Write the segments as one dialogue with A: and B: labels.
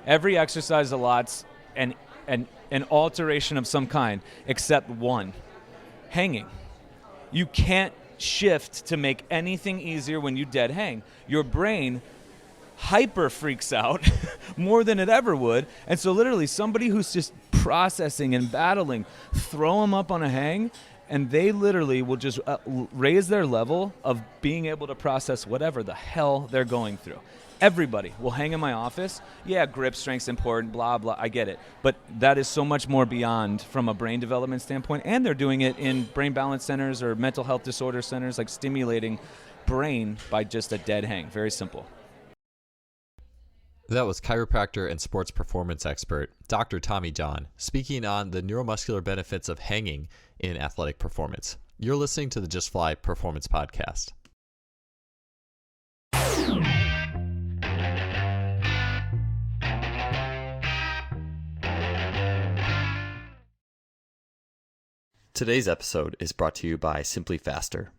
A: Every exercise allots an alteration of some kind, except one: hanging. You can't shift to make anything easier when you dead hang. Your brain hyper freaks out more than it ever would. And so literally somebody who's just processing and battling, throw them up on a hang, and they literally will just raise their level of being able to process whatever the hell they're going through. Everybody will hang in my office. Yeah, grip strength's important, blah, blah, I get it. But that is so much more beyond from a brain development standpoint. And they're doing it in brain balance centers or mental health disorder centers, like stimulating brain by just a dead hang. Very simple.
B: That was chiropractor and sports performance expert Dr. Tommy John speaking on the neuromuscular benefits of hanging in athletic performance. You're listening to the Just Fly Performance Podcast. Today's episode is brought to you by Simply Faster.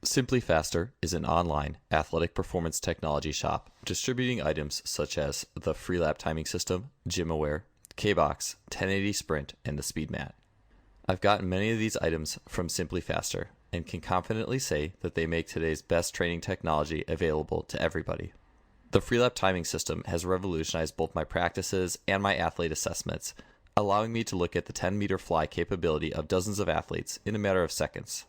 B: Simply Faster is an online athletic performance technology shop distributing items such as the Freelap timing system, GymAware, K-Box, 1080 Sprint, and the Speed Mat. I've gotten many of these items from Simply Faster and can confidently say that they make today's best training technology available to everybody. The Freelap timing system has revolutionized both my practices and my athlete assessments, allowing me to look at the 10-meter fly capability of dozens of athletes in a matter of seconds.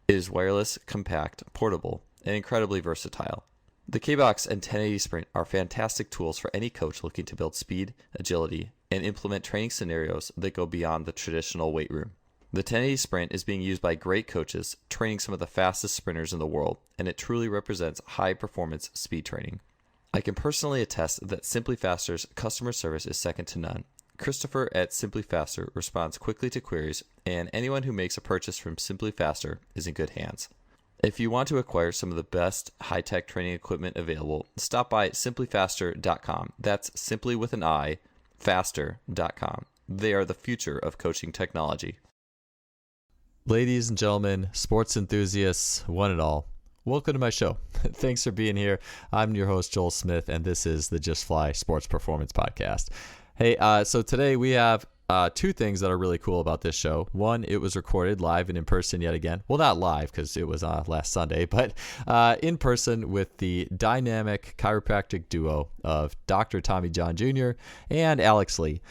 B: It is wireless, compact, portable, and incredibly versatile. The K-Box and 1080 Sprint are fantastic tools for any coach looking to build speed, agility, and implement training scenarios that go beyond the traditional weight room. The 1080 Sprint is being used by great coaches training some of the fastest sprinters in the world, and it truly represents high-performance speed training. I can personally attest that Simply Faster's customer service is second to none. Christopher at Simply Faster responds quickly to queries, and anyone who makes a purchase from Simply Faster is in good hands. If you want to acquire some of the best high-tech training equipment available, stop by simplyfaster.com. That's simply with an I, faster.com. They are the future of coaching technology. Ladies and gentlemen, sports enthusiasts, one and all, welcome to my show. Thanks for being here. I'm your host, Joel Smith, and this is the Just Fly Sports Performance Podcast. Hey, so today we have two things that are really cool about this show. One, it was recorded live and in person yet again. Well, not live because it was last Sunday, but in person with the dynamic chiropractic duo of Dr. Tommy John Jr. and Alex Lee.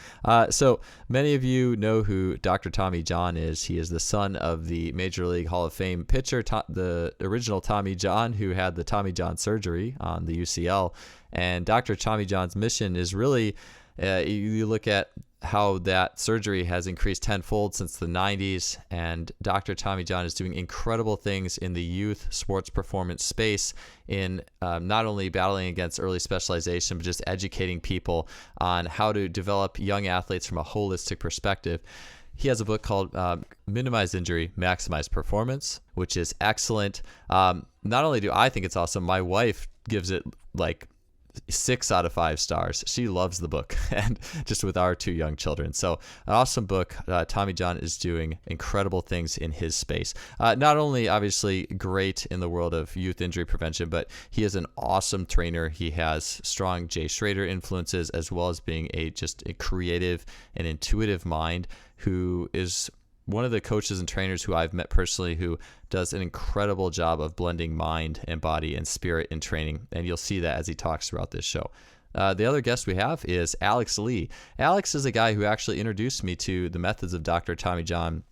B: So many of you know who Dr. Tommy John is. He is the son of the Major League Hall of Fame pitcher, the original Tommy John, who had the Tommy John surgery on the UCL. And Dr. Tommy John's mission is really... you look at how that surgery has increased tenfold since the 90s, and Dr. Tommy John is doing incredible things in the youth sports performance space in not only battling against early specialization, but just educating people on how to develop young athletes from a holistic perspective. He has a book called Minimize Injury, Maximize Performance, which is excellent. Not only do I think it's awesome, my wife gives it like 6 out of 5 stars. She loves the book, and just with our 2 young children. So an awesome book. Tommy John is doing incredible things in his space. Not only obviously great in the world of youth injury prevention, but he is an awesome trainer. He has strong Jay Schrader influences, as well as being just a creative and intuitive mind who is one of the coaches and trainers who I've met personally who does an incredible job of blending mind and body and spirit in training. And you'll see that as he talks throughout this show. The other guest we have is Alex Lee. Alex is a guy who actually introduced me to the methods of Dr. Tommy John.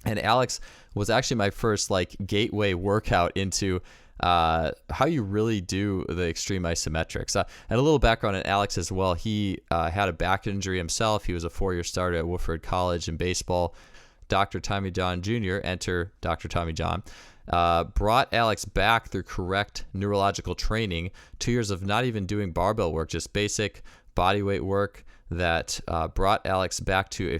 B: And Alex was actually my first gateway workout into how you really do the extreme isometrics. And a little background on Alex as well. He had a back injury himself. He was a 4-year starter at Woodford College in baseball. Dr. Tommy John Jr., enter Dr. Tommy John, brought Alex back through correct neurological training, 2 years of not even doing barbell work, just basic body weight work that brought Alex back to a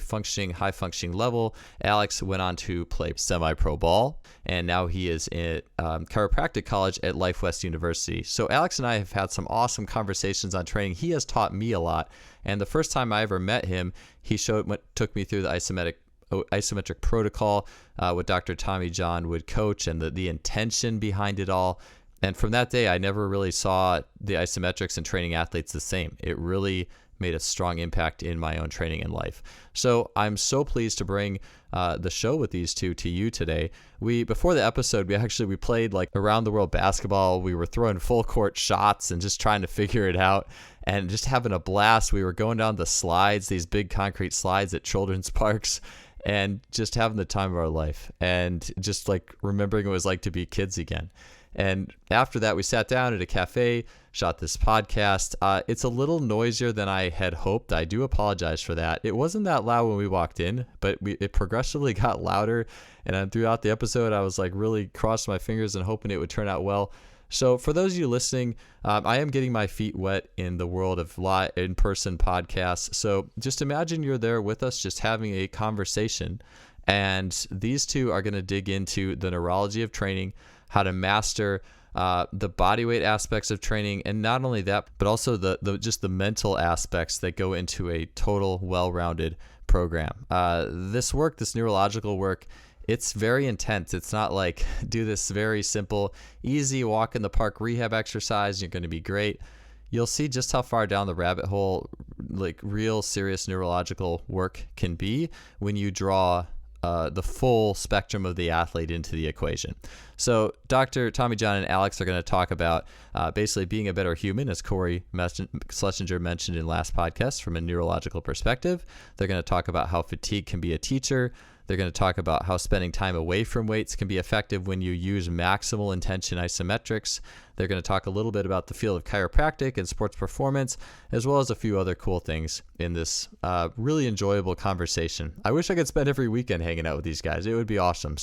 B: high-functioning level. Alex went on to play semi-pro ball, and now he is in chiropractic college at Life West University. So Alex and I have had some awesome conversations on training. He has taught me a lot, and the first time I ever met him, he took me through the isometric protocol, what Dr. Tommy John would coach, and the intention behind it all. And from that day, I never really saw the isometrics and training athletes the same. It really made a strong impact in my own training and life. So I'm so pleased to bring the show with these two to you today. Before the episode, we played like around the world basketball. We were throwing full court shots and just trying to figure it out and just having a blast. We were going down the slides, these big concrete slides at children's parks, and just having the time of our life and just like remembering what it was like to be kids again. And after that, we sat down at a cafe, shot this podcast. It's a little noisier than I had hoped. I do apologize for that. It wasn't that loud when we walked in, but it progressively got louder. And throughout the episode, I was like really crossing my fingers and hoping it would turn out well. So for those of you listening, I am getting my feet wet in the world of live in-person podcasts. So just imagine you're there with us, just having a conversation. And these two are going to dig into the neurology of training, how to master the body weight aspects of training, and not only that, but also the mental aspects that go into a total well-rounded program. This neurological work, it's very intense. It's not like do this very simple, easy walk in the park rehab exercise, you're going to be great. You'll see just how far down the rabbit hole like real serious neurological work can be when you draw the full spectrum of the athlete into the equation. So Dr. Tommy John and Alex are going to talk about basically being a better human, as Corey Schlesinger mentioned in last podcast, from a neurological perspective. They're going to talk about how fatigue can be a teacher. They're going to talk about how spending time away from weights can be effective when you use maximal intention isometrics. They're going to talk a little bit about the field of chiropractic and sports performance, as well as a few other cool things in this really enjoyable conversation. I wish I could spend every weekend hanging out with these guys. It would be awesome.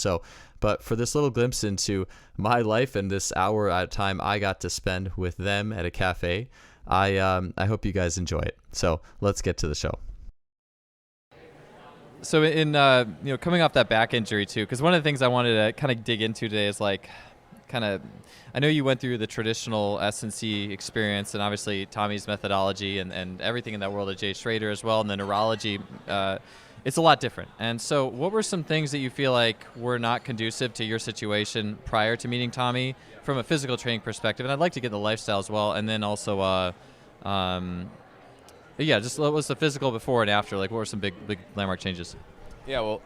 B: But for this little glimpse into my life and this hour at a time I got to spend with them at a cafe, I hope you guys enjoy it. So let's get to the show.
C: So in coming off that back injury too, because one of the things I wanted to kind of dig into today is like I know you went through the traditional S&C experience and obviously Tommy's methodology and everything in that world of Jay Schrader as well, and the neurology, it's a lot different. And so what were some things that you feel like were not conducive to your situation prior to meeting Tommy from a physical training perspective? And I'd like to get the lifestyle as well, and then also just what was the physical before and after? Like, what were some big landmark changes?
D: Yeah, well,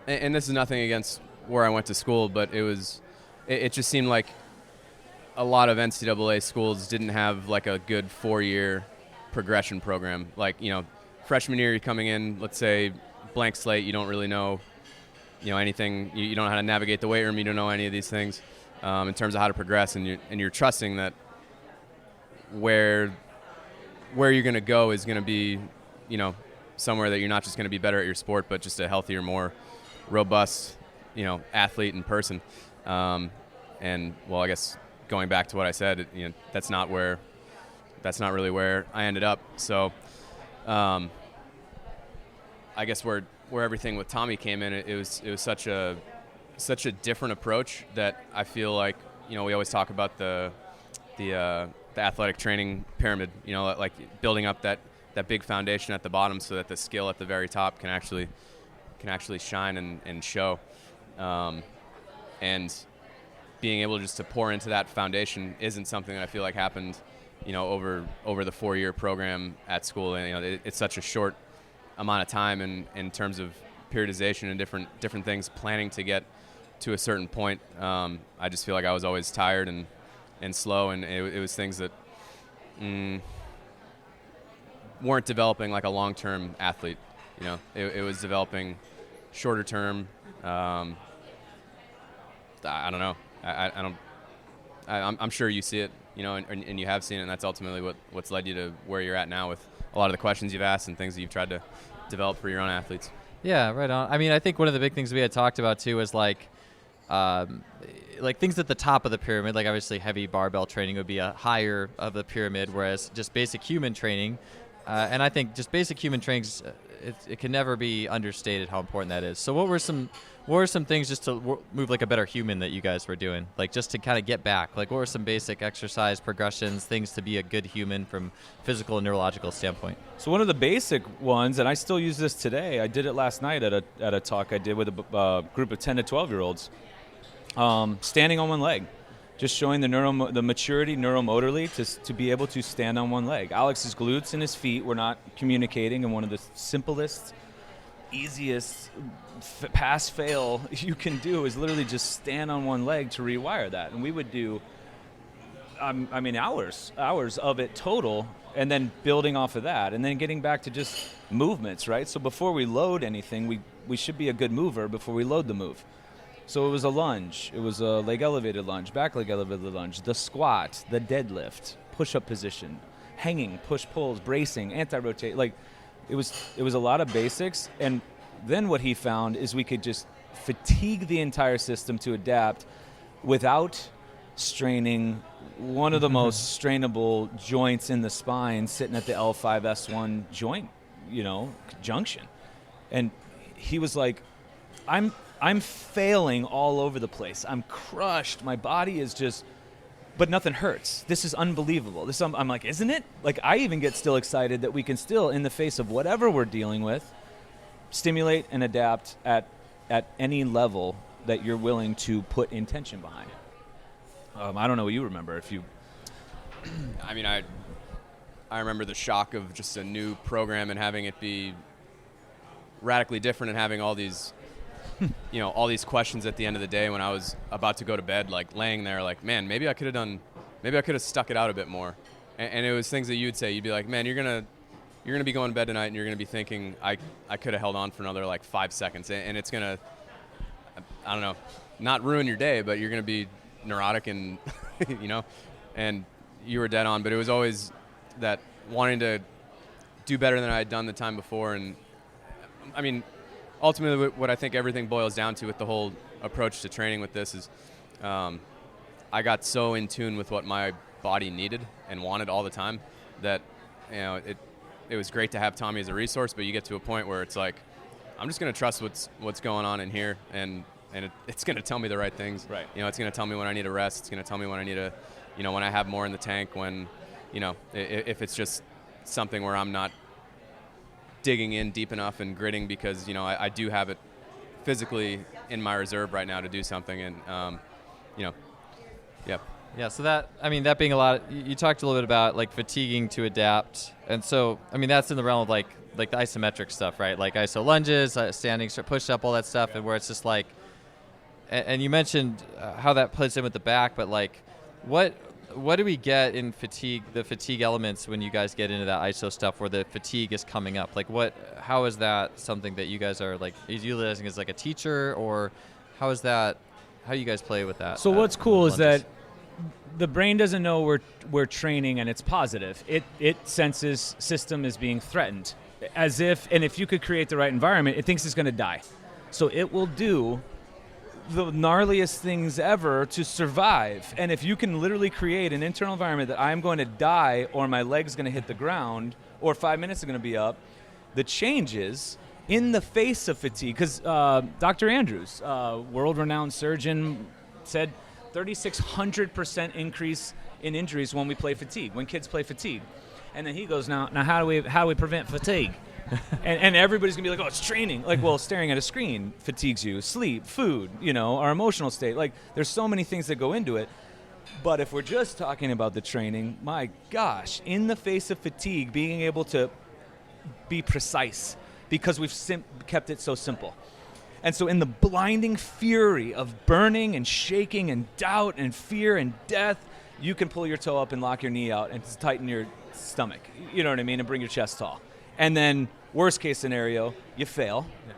D: and this is nothing against where I went to school, but it just seemed like a lot of NCAA schools didn't have like a good 4-year progression program. Like, freshman year you're coming in, let's say blank slate, you don't really know, anything. You don't know how to navigate the weight room. You don't know any of these things in terms of how to progress, and you're trusting that where you're going to go is going to be, somewhere that you're not just going to be better at your sport, but just a healthier, more robust, athlete in person. And well, I guess going back to what I said, that's not really where I ended up. So, I guess where everything with Tommy came in, it was such a different approach that I feel like, we always talk about the athletic training pyramid, like building up that big foundation at the bottom so that the skill at the very top can actually shine and show. And being able just to pour into that foundation isn't something that I feel like happened, over the 4-year program at school. And, it's such a short amount of time in terms of periodization and different things, planning to get to a certain point. I just feel like I was always tired and slow, and it was things that weren't developing like a long-term athlete. It was developing shorter term. I don't know. I'm sure you see it, and you have seen it, and that's ultimately what's led you to where you're at now with a lot of the questions you've asked and things that you've tried to develop for your own athletes.
C: Yeah, right on. I mean, I think one of the big things we had talked about too is like things at the top of the pyramid, like obviously heavy barbell training would be a higher of the pyramid, whereas just basic human training, and I think just basic human training, it can never be understated how important that is. So what were some things just to move like a better human that you guys were doing, like just to kind of get back? Like what were some basic exercise progressions, things to be a good human from physical and neurological standpoint?
A: So one of the basic ones, and I still use this today, I did it last night at a talk I did with a group of 10 to 12-year-olds, standing on one leg. just showing the maturity neuromotorly to be able to stand on one leg. Alex's glutes and his feet were not communicating, and one of the simplest, easiest pass-fail you can do is literally just stand on one leg to rewire that. And we would do, hours of it total, and then building off of that, and then getting back to just movements, right? So before we load anything, we should be a good mover before we load the move. So it was a lunge, it was a leg elevated lunge, back leg elevated lunge, the squat, the deadlift, push-up position, hanging, push-pulls, bracing, anti-rotate. Like, it was a lot of basics. And then what he found is we could just fatigue the entire system to adapt without straining one of the most strainable joints in the spine, sitting at the L5-S1 joint, junction. And he was like, I'm failing all over the place. I'm crushed. My body is just, but nothing hurts. This is unbelievable. I'm like, isn't it? Like, I even get still excited that we can still, in the face of whatever we're dealing with, stimulate and adapt at any level that you're willing to put intention behind. I don't know what you remember.
D: I remember the shock of just a new program and having it be radically different, and having all these all these questions at the end of the day when I was about to go to bed, like laying there like, man, maybe I could have stuck it out a bit more. And it was things that you'd say. You'd be like, man, you're going to be going to bed tonight and you're going to be thinking, I could have held on for another like 5 seconds. And it's going to, I don't know, not ruin your day, but you're going to be neurotic and, and you were dead on. But it was always that wanting to do better than I had done the time before. And ultimately, what I think everything boils down to with the whole approach to training with this is I got so in tune with what my body needed and wanted all the time that it was great to have Tommy as a resource, but you get to a point where it's like, I'm just going to trust what's going on in here, and it's going to tell me the right things.
A: Right.
D: It's going to tell me when I need to rest. It's going to tell me when I need to, when I have more in the tank, when, if it's just something where I'm not digging in deep enough and gritting because, I do have it physically in my reserve right now to do something. And, yeah.
C: Yeah, so that being a lot, you talked a little bit about like fatiguing to adapt. And so, that's in the realm of like the isometric stuff, right? Like iso lunges, standing, push up, all that stuff. And where it's just like, and you mentioned how that plays in with the back, but like what do we get in the fatigue elements when you guys get into that iso stuff where the fatigue is coming up? Like how is that something that you guys are like utilizing as like a teacher, or how do you guys play with that?
A: So what's cool is that the brain doesn't know we're training and it's positive. It senses system is being threatened and if you could create the right environment, it thinks it's going to die. So it will do the gnarliest things ever to survive. And if you can literally create an internal environment that I'm going to die or my leg's going to hit the ground or 5 minutes are going to be up, the changes in the face of fatigue, because Dr. Andrews, world-renowned surgeon, said 3,600% increase in injuries when kids play fatigue. And then he goes, now how do we prevent fatigue? and everybody's gonna be like, oh, it's training. Like, well, staring at a screen fatigues you. Sleep, food, our emotional state. Like, there's so many things that go into it. But if we're just talking about the training, my gosh, in the face of fatigue, being able to be precise because we've kept it so simple. And so in the blinding fury of burning and shaking and doubt and fear and death, you can pull your toe up and lock your knee out and tighten your stomach, you know what I mean, and bring your chest tall. And then worst case scenario, you fail. Yeah.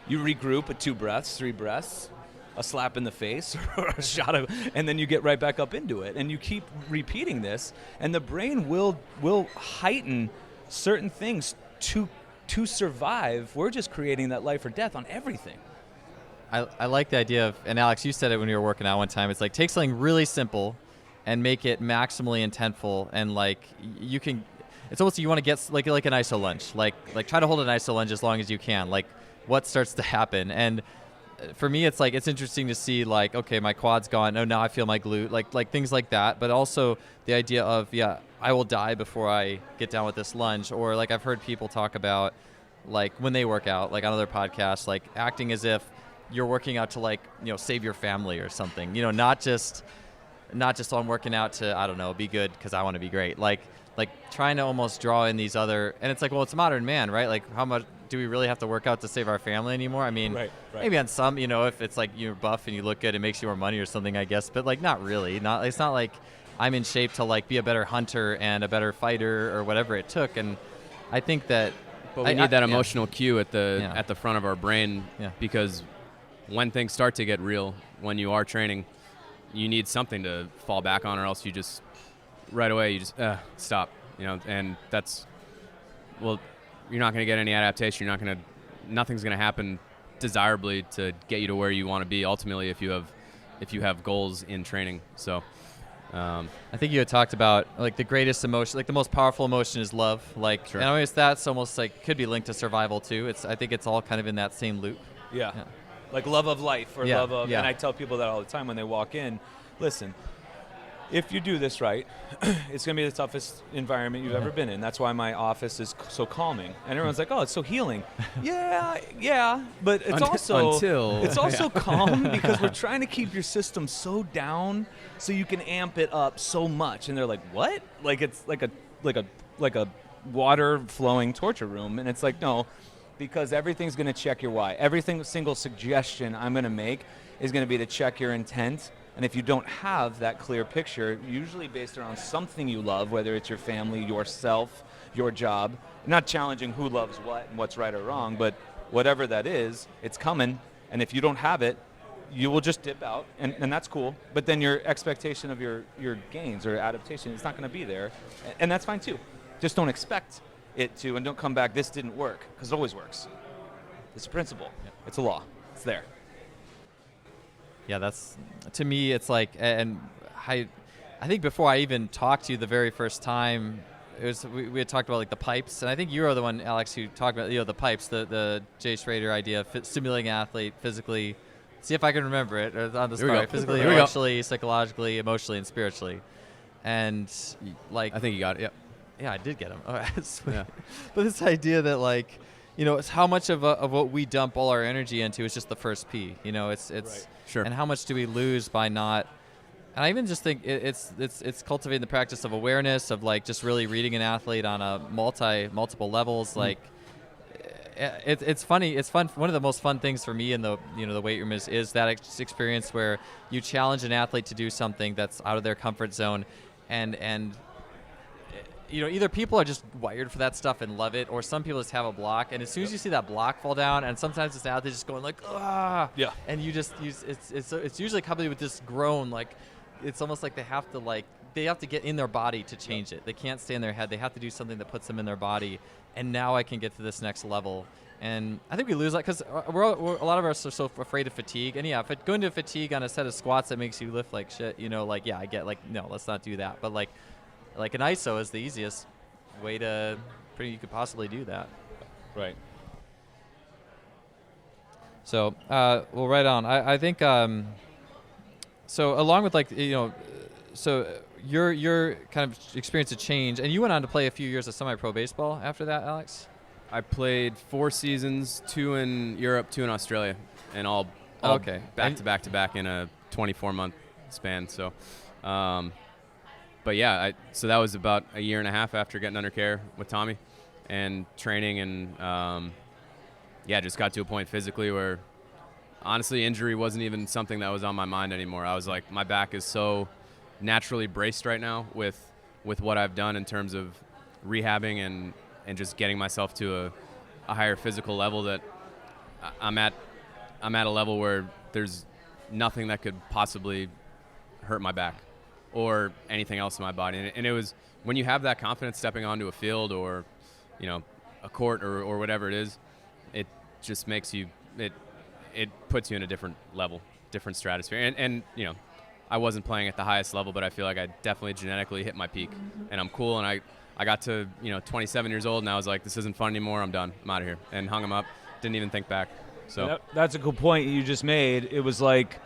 A: You regroup at 2 breaths, 3 breaths, a slap in the face or a shot of, and then you get right back up into it. And you keep repeating this, and the brain will heighten certain things to survive. We're just creating that life or death on everything.
C: I like the idea of, and Alex, you said it when you were working out one time, it's like take something really simple and make it maximally intentful, and like you can, it's almost you want to get like an iso lunge, like try to hold an iso lunge as long as you can. Like what starts to happen? And for me, it's like it's interesting to see like, okay, my quad's gone. Oh, now I feel my glute, like things like that. But also the idea of I will die before I get down with this lunge. Or like I've heard people talk about like when they work out, like on other podcasts, like acting as if you're working out to like save your family or something. Not just not just on working out to, I don't know, be good because I want to be great. Like trying to almost draw in these other, and it's like, well, it's modern man, right? Like, how much do we really have to work out to save our family anymore? I mean,
A: Right.
C: maybe on some, if it's like you're buff and you look good, it makes you more money or something, I guess. But like, not really. It's not like I'm in shape to like be a better hunter and a better fighter or whatever it took. And I think that,
D: but we need that
C: yeah.
D: emotional cue at the
C: Yeah.
D: at the front of our brain,
C: Yeah.
D: because when things start to get real, when you are training, you need something to fall back on, or else you just right away you just stop. And that's, well, you're not going to get any adaptation. Nothing's going to happen desirably to get you to where you want to be ultimately if you have goals in training. So
C: I think you had talked about like the greatest emotion, like the most powerful emotion is love. Like,
D: Sure.
C: and always that's almost like could be linked to survival too. I think it's all kind of in that same loop.
A: Yeah.
C: Yeah.
A: Like love of life or
C: Yeah,
A: love of,
C: yeah.
A: and I tell people that all the time when they walk in, listen, if you do this right, it's going to be the toughest environment you've ever been in. That's why my office is so calming. And everyone's like, oh, it's so healing. Yeah, but it's also calm because we're trying to keep your system so down so you can amp it up so much. And they're like, what? Like it's like a water flowing torture room. And it's like, no, because everything's going to check your why. Single suggestion I'm going to make is going to be to check your intent. And if you don't have that clear picture, usually based around something you love, whether it's your family, yourself, your job, not challenging who loves what and what's right or wrong, but whatever that is, it's coming. And if you don't have it, you will just dip out, and that's cool. But then your expectation of your gains or adaptation is not going to be there. And that's fine too. Just don't expect it to, and don't come back, this didn't work, because it always works. It's a principle. It's a law. It's there.
C: Yeah, that's, to me, it's like, and I think before I even talked to you the very first time, we had talked about like the pipes, and I think you were the one, Alex, who talked about the pipes, the Jay Schrader idea, stimulating an athlete physically. See if I can remember it on the spot. Physically, emotionally, psychologically, emotionally, and spiritually. And like,
D: I think you got it. Yep.
C: Yeah, I did get him. Oh, sweet.
D: Yeah.
C: But this idea that like, it's how much of what we dump all our energy into is just the first P. It's
A: Right.
D: Sure.
C: And how much do we lose by not? And I even just think it's cultivating the practice of awareness, of like just really reading an athlete on a multiple levels. Like, it's funny. It's fun. One of the most fun things for me in the the weight room is that experience where you challenge an athlete to do something that's out of their comfort zone, and either people are just wired for that stuff and love it, or some people just have a block. And as soon as you see that block fall down, and sometimes it's out, they're just going like, ah,
A: Yeah.
C: and you just use it's usually accompanied with this groan, like it's almost like they have to get in their body to change it. They can't stay in their head. They have to do something that puts them in their body. And now I can get to this next level. And I think we lose that because a lot of us are so afraid of fatigue. And yeah, if going to fatigue on a set of squats that makes you lift like shit, like, yeah, I get like, no, let's not do that. But like an ISO is the easiest way you could possibly do that.
A: Right.
C: So, well, right on. I think, so along with like, so your kind of experience of change, and you went on to play a few years of semi-pro baseball after that, Alex?
D: I played 4 seasons, 2 in Europe, 2 in Australia, and all
C: okay.
D: back to back in a 24-month span. So, but yeah, so that was about a year and a half after getting under care with Tommy and training, and just got to a point physically where honestly injury wasn't even something that was on my mind anymore. I was like, my back is so naturally braced right now with what I've done in terms of rehabbing and just getting myself to a higher physical level that I'm at a level where there's nothing that could possibly hurt my back or anything else in my body. And it was when you have that confidence stepping onto a field or a court or whatever it is, it just makes you it puts you in a different level, different stratosphere. And I wasn't playing at the highest level, but I feel like I definitely genetically hit my peak, and I'm cool. And I got to 27 years old, and I was like, this isn't fun anymore. I'm done. I'm out of here. And hung him up. Didn't even think back. So
A: that's a good point you just made. It was like,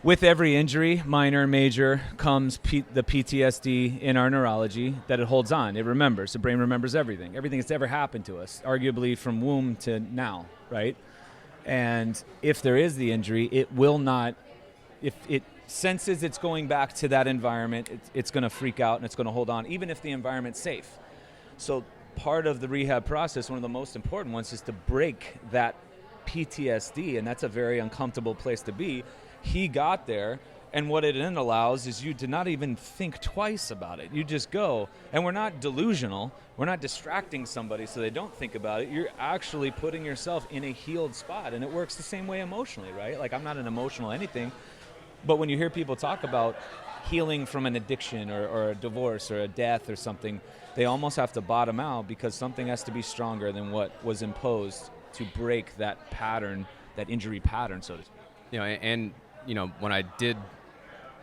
A: with every injury, minor, major, comes the PTSD in our neurology that it holds on. It remembers. The brain remembers everything that's ever happened to us, arguably from womb to now, right? And if there is the injury, it will not. If it senses it's going back to that environment, it's going to freak out and it's going to hold on, even if the environment's safe. So part of the rehab process, one of the most important ones, is to break that PTSD, and that's a very uncomfortable place to be. He got there, and what it then allows is you to not even think twice about it. You just go, and we're not delusional. We're not distracting somebody so they don't think about it. You're actually putting yourself in a healed spot, and it works the same way emotionally, right? Like, I'm not an emotional anything, but when you hear people talk about healing from an addiction or a divorce or a death or something, they almost have to bottom out because something has to be stronger than what was imposed to break that pattern, that injury pattern, so to speak.
D: And when I did,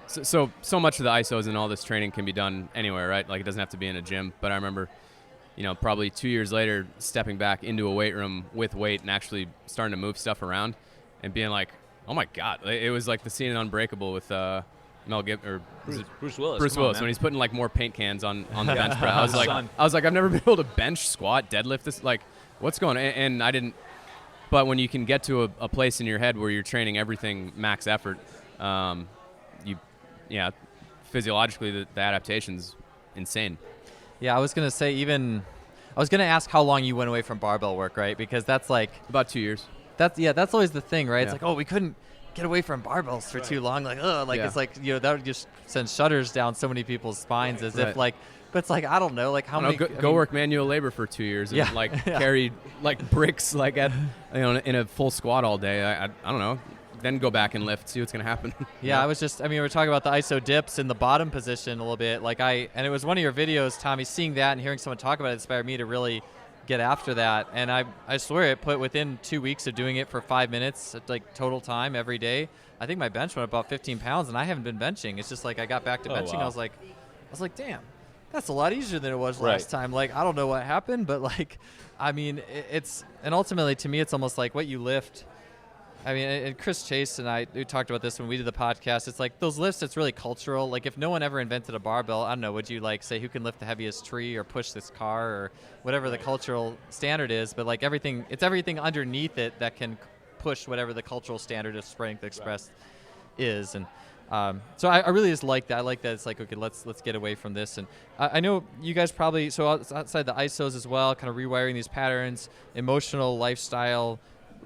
D: so much of the ISOs and all this training can be done anywhere, right? Like, it doesn't have to be in a gym. But I remember, probably 2 years later, stepping back into a weight room with weight and actually starting to move stuff around and being like, oh my God. It was like the scene in Unbreakable with Mel Gibson, or
A: Bruce Willis.
D: Bruce Willis, when he's putting like more paint cans on the bench press. I was like, I've never been able to bench, squat, deadlift this. Like, what's going on? And I didn't. But when you can get to a place in your head where you're training everything max effort, physiologically the adaptation's insane.
C: Yeah, I was gonna ask how long you went away from barbell work, right? Because that's like
D: about 2 years.
C: That's always the thing, right?
D: Yeah.
C: It's like, oh, we couldn't get away from barbells for too long. Like, it's like, that would just send shudders down so many people's spines as if like, but it's like, I don't know, like how many.
D: Go work manual labor for 2 years and carry like bricks like at in a full squat all day. I don't know. Then go back and lift, see what's gonna happen.
C: Yeah, I was just, we were talking about the ISO dips in the bottom position a little bit. And it was one of your videos, Tommy, seeing that and hearing someone talk about it inspired me to really get after that. And I swear it put within 2 weeks of doing it for 5 minutes, like total time every day. I think my bench went up about 15 pounds and I haven't been benching. It's just like I got back to benching.
A: Wow.
C: I was like, damn, that's a lot easier than it was last time. Like, I don't know what happened, but like, and ultimately to me, it's almost like what you lift. And Chris Chase and we talked about this when we did the podcast. It's like those lifts, it's really cultural. Like, if no one ever invented a barbell, I don't know, would you like say who can lift the heaviest tree or push this car or whatever the cultural standard is? But like it's everything underneath it that can push whatever the cultural standard of strength expressed is. And so I really just like that. I like that it's like, okay, let's get away from this. And I know you guys probably, so outside the ISOs as well, kind of rewiring these patterns, emotional, lifestyle,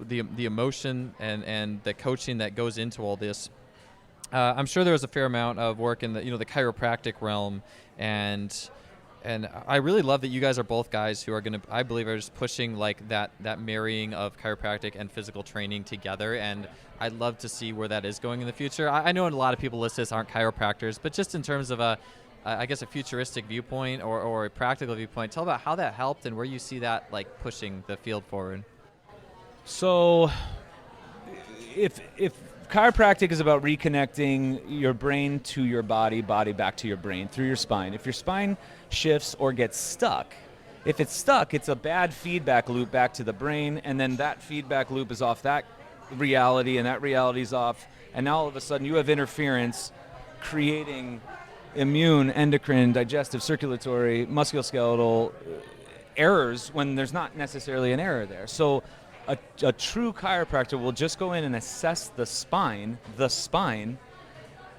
C: the emotion and the coaching that goes into all this. I'm sure there was a fair amount of work in the the chiropractic realm, and I really love that you guys are both guys who are I believe are just pushing like that marrying of chiropractic and physical training together, and I'd love to see where that is going in the future. I know a lot of people listening to this aren't chiropractors, but just in terms of I guess a futuristic viewpoint or a practical viewpoint, tell about how that helped and where you see that like pushing the field forward.
A: So if chiropractic is about reconnecting your brain to your body back to your brain through your spine. If your spine shifts or gets stuck, if it's stuck, it's a bad feedback loop back to the brain, and then that feedback loop is off that reality, and that reality's off, and now all of a sudden you have interference creating immune, endocrine, digestive, circulatory, musculoskeletal errors when there's not necessarily an error there. So a true chiropractor will just go in and assess the spine,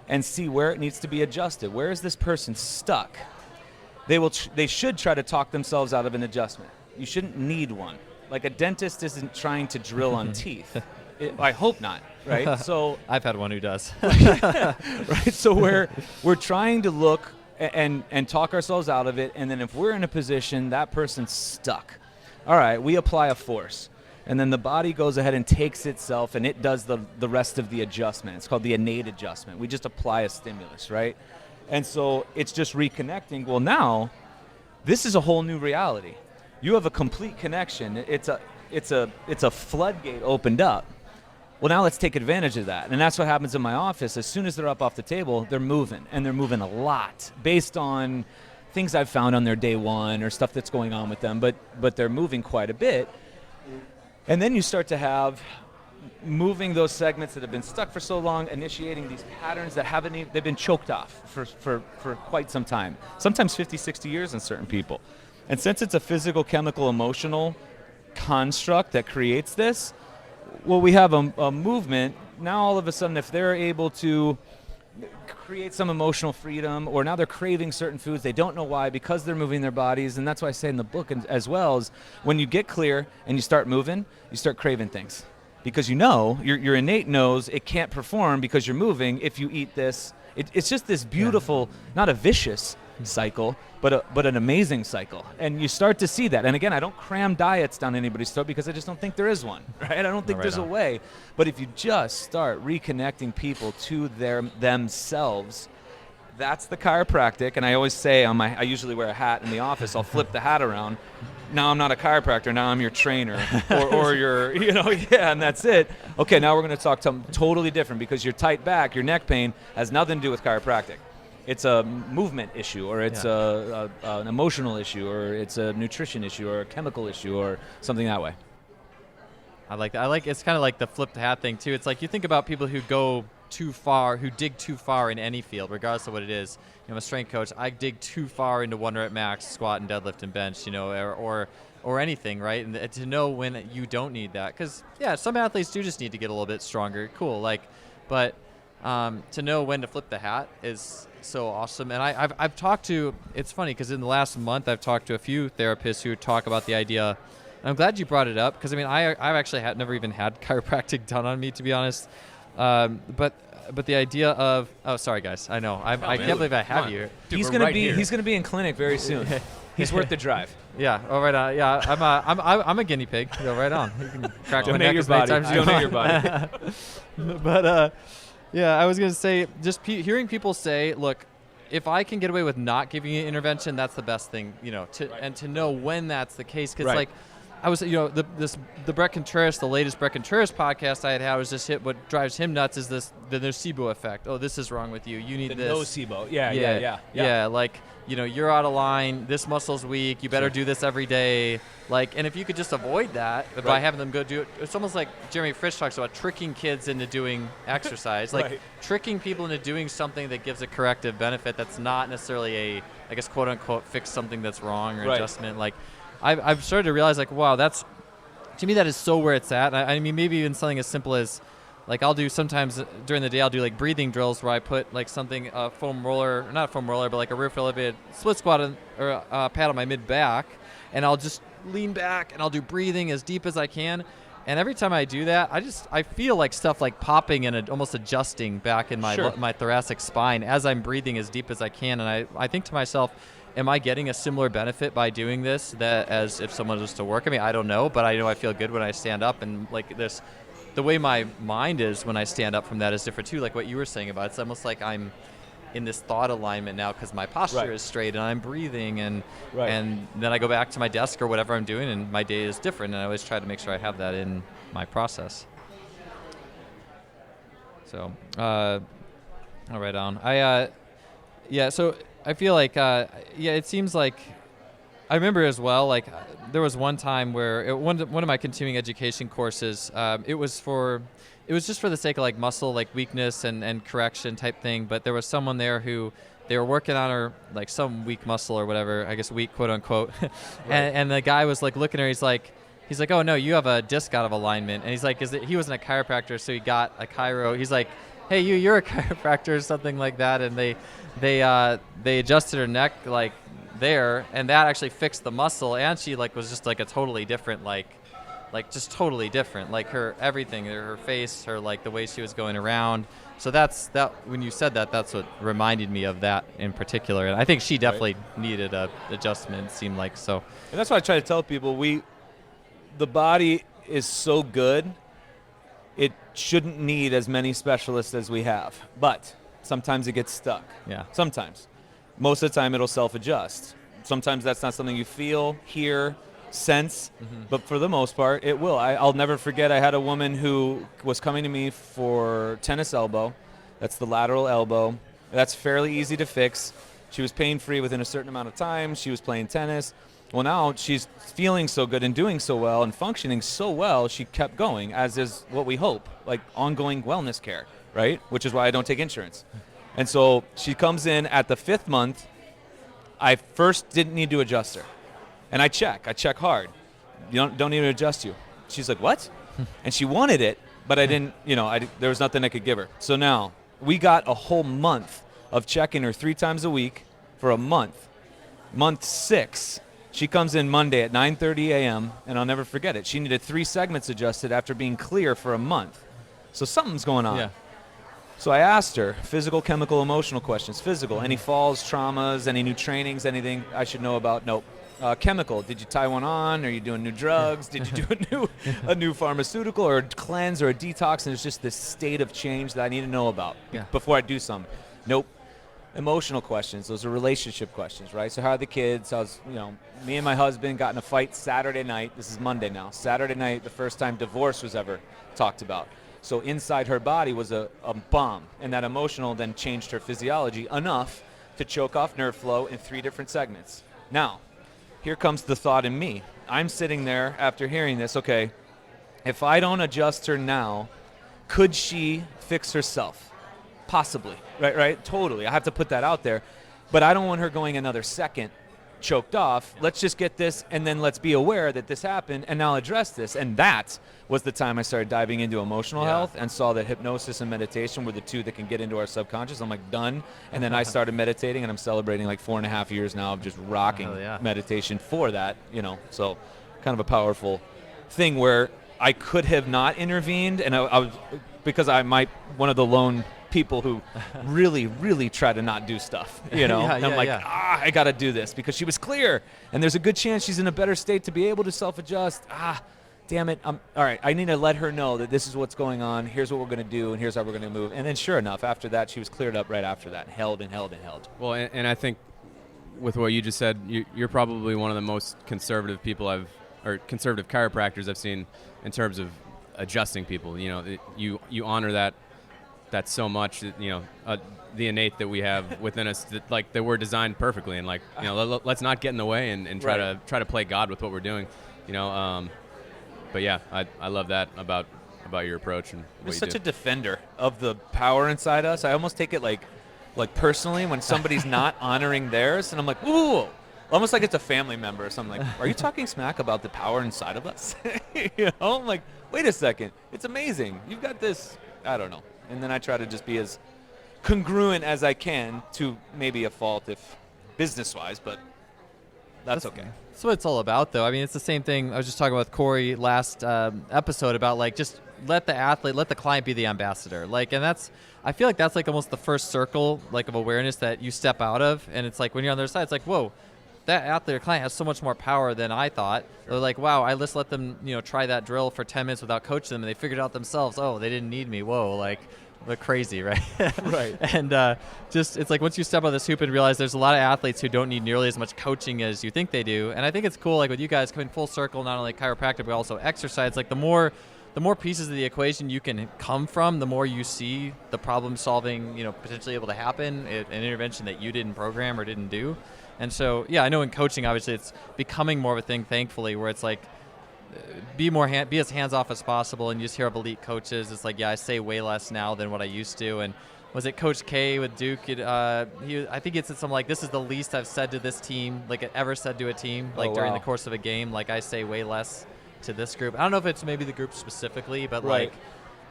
A: and see where it needs to be adjusted. Where is this person stuck? They should try to talk themselves out of an adjustment. You shouldn't need one. Like, a dentist isn't trying to drill on teeth. I hope not, right? So
C: I've had one who does.
A: right. So we're trying to look and talk ourselves out of it, and then if we're in a position that person's stuck, all right, we apply a force. And then the body goes ahead and takes itself, and it does the rest of the adjustment. It's called the innate adjustment. We just apply a stimulus, right? And so it's just reconnecting. Well, now, this is a whole new reality. You have a complete connection. It's a floodgate opened up. Well, now let's take advantage of that. And that's what happens in my office. As soon as they're up off the table, they're moving, and they're moving a lot based on things I've found on their day one or stuff that's going on with them, but they're moving quite a bit. And then you start to have moving those segments that have been stuck for so long, initiating these patterns that they've been choked off for quite some time, sometimes 50, 60 years in certain people. And since it's a physical, chemical, emotional construct that creates this, well, we have a movement. Now all of a sudden, if they're able to create some emotional freedom, or now they're craving certain foods. They don't know why, because they're moving their bodies. And that's why I say in the book as well is when you get clear and you start moving, you start craving things. Because your innate knows it can't perform because you're moving if you eat this. It's just this beautiful, not a vicious cycle, but an amazing cycle. And you start to see that. And again, I don't cram diets down anybody's throat because I just don't think there is one, right? I don't think there's a way. But if you just start reconnecting people to themselves, that's the chiropractic. And I always say I usually wear a hat in the office. I'll flip the hat around. Now I'm not a chiropractor. Now I'm your trainer, or your, and that's it. Okay, now we're going to talk something totally different because your tight back, your neck pain has nothing to do with chiropractic. It's a movement issue, or it's an emotional issue, or it's a nutrition issue, or a chemical issue, or something that way.
C: I like that. It's kind of like the flip the hat thing too. It's like you think about people who go too far, who dig too far in any field, regardless of what it is. I'm a strength coach. I dig too far into 1 rep max, squat and deadlift and bench, or anything, right? And to know when you don't need that, because some athletes do just need to get a little bit stronger. Cool, but to know when to flip the hat is so awesome. And I've talked to. It's funny because in the last month I've talked to a few therapists who talk about the idea. And I'm glad you brought it up because I've actually never even had chiropractic done on me, to be honest. But the idea of sorry guys, I know I can't believe I have you.
A: Dude, he's gonna be in clinic very soon. He's worth the drive.
C: Yeah. Oh, right on. Yeah. I'm a guinea pig. Go right on. You can crack my neck
A: your
C: as many
A: body.
C: times as you
A: Donate
C: want.
A: your body.
C: But I was gonna say just hearing people say, look, if I can get away with not giving you intervention, that's the best thing, and to know when that's the case, because I was, the Brett Contreras, the latest Brett Contreras podcast I had was just what drives him nuts is the nocebo effect. Oh, this is wrong with you. You need this.
A: Nocebo. Yeah.
C: Like, you're out of line. This muscle's weak. You better do this every day. And if you could just avoid that by having them go do it, it's almost like Jeremy Frisch talks about tricking kids into doing exercise, tricking people into doing something that gives a corrective benefit that's not necessarily I guess, quote unquote, fix something that's wrong or adjustment. I've started to realize, wow, to me that is so where it's at. I mean, maybe even something as simple as, I'll do sometimes during the day, I'll do breathing drills where I put something, a foam roller, not a foam roller, but a roof elevated split squat or a pad on my mid back, and I'll just lean back and I'll do breathing as deep as I can. And every time I do that, I feel stuff popping and almost adjusting back in my thoracic spine as I'm breathing as deep as I can. And I think to myself, am I getting a similar benefit by doing this as if someone was to work? I mean, I don't know, but I know I feel good when I stand up, and the way my mind is when I stand up from that is different too. Like what you were saying about, it's almost like I'm in this thought alignment now because my posture is straight and I'm breathing, and then I go back to my desk or whatever I'm doing, and my day is different. And I always try to make sure I have that in my process. So, all right on. So I feel it seems like I remember as well, there was one time where one of my continuing education courses, it was just for the sake of muscle, weakness and correction type thing. But there was someone there who they were working on her, some weak muscle or whatever, I guess weak, quote unquote. and the guy was looking at her, he's like, oh no, you have a disc out of alignment. And he's like, he wasn't a chiropractor, so he got a chiro. He's like, hey, you're a chiropractor or something like that. And they adjusted her neck there, and that actually fixed the muscle, and she was just a totally different just totally different, her everything, her face, her the way she was going around. So that's when you said that's what reminded me of that in particular. And I think she definitely needed a adjustment, it seemed like. So,
A: and that's why I try to tell people, the body is so good, it shouldn't need as many specialists as we have, but sometimes it gets stuck.
C: Yeah.
A: Sometimes. Most of the time it'll self-adjust. Sometimes that's not something you feel, hear, sense, but for the most part it will. I'll never forget, I had a woman who was coming to me for tennis elbow. That's the lateral elbow. That's fairly easy to fix. She was pain-free within a certain amount of time. She was playing tennis. Well, now she's feeling so good and doing so well and functioning so well, she kept going, as is what we hope, ongoing wellness care, right? Which is why I don't take insurance. And so she comes in at the 5th month. I first didn't need to adjust her. And I check hard. You don't need to adjust you. She's like, what? And she wanted it, but I didn't, there was nothing I could give her. So now, We got a whole month of checking her 3 times a week for a month. Month 6, she comes in Monday at 9:30 a.m., and I'll never forget it. She needed 3 segments adjusted after being clear for a month. So something's going on.
C: Yeah.
A: So I asked her physical, chemical, emotional questions. Physical, any falls, traumas, any new trainings, anything I should know about? Nope. Chemical, did you tie one on? Are you doing new drugs? Did you do a new pharmaceutical or a cleanse or a detox? And it's just this state of change that I need to know about before I do something. Nope. Emotional questions, those are relationship questions, right? So how are the kids? How's, me and my husband got in a fight Saturday night. This is Monday now. Saturday night, the first time divorce was ever talked about. So inside her body was a bomb, and that emotional then changed her physiology enough to choke off nerve flow in 3 different segments. Now, here comes the thought in me. I'm sitting there after hearing this, okay, if I don't adjust her now, could she fix herself? Possibly, right? Totally. I have to put that out there. But I don't want her going another second choked off. Let's just get this, and then let's be aware that this happened, and now address this. And that was the time I started diving into emotional health and saw that hypnosis and meditation were the 2 that can get into our subconscious. I'm like, done. And then I started meditating, and I'm celebrating like 4.5 years now of just rocking meditation for that, So kind of a powerful thing where I could have not intervened, and I was, because one of the lone people who really, really try to not do stuff, and I'm like, I got to do this because she was clear, and there's a good chance she's in a better state to be able to self-adjust. Damn it. All right, I need to let her know that this is what's going on. Here's what we're going to do, and here's how we're going to move. And then sure enough, after that, she was cleared up right after that, held.
D: Well, and I think with what you just said, you're probably one of the most conservative conservative chiropractors I've seen in terms of adjusting people. You honor that so much, the innate that we have within us, that we're designed perfectly, and let's not get in the way and try to play God with what we're doing, But yeah, I love that about your approach and what
A: You're
D: you
A: such
D: do.
A: a defender of the power inside us. I almost take it like personally when somebody's not honoring theirs, and I'm like, ooh, almost like it's a family member or something. Like, are you talking smack about the power inside of us? I'm like, wait a second, it's amazing. You've got this. I don't know. And then I try to just be as congruent as I can to maybe a fault if business-wise, but that's okay.
C: That's what it's all about, though. I mean, it's the same thing. I was just talking with Corey last episode about, just let the client be the ambassador. And I feel like that's almost the first circle, of awareness that you step out of. And it's when you're on their side, it's whoa, that athlete or client has so much more power than I thought. They're like, wow, I just let them, try that drill for 10 minutes without coaching them, and they figured out themselves, oh, they didn't need me. Whoa, they're crazy, right?
A: Right.
C: And it's once you step on this hoop and realize there's a lot of athletes who don't need nearly as much coaching as you think they do. And I think it's cool, with you guys coming full circle, not only chiropractic, but also exercise. The more pieces of the equation you can come from, the more you see the problem solving, potentially able to happen, an intervention that you didn't program or didn't do. And so, I know in coaching, obviously, it's becoming more of a thing, thankfully, where it's be as hands-off as possible. And you just hear of elite coaches. It's I say way less now than what I used to. And was it Coach K with Duke? I think it's something this is the least I've said to this team, ever said to a team, during the course of a game. I say way less to this group. I don't know if it's maybe the group specifically, but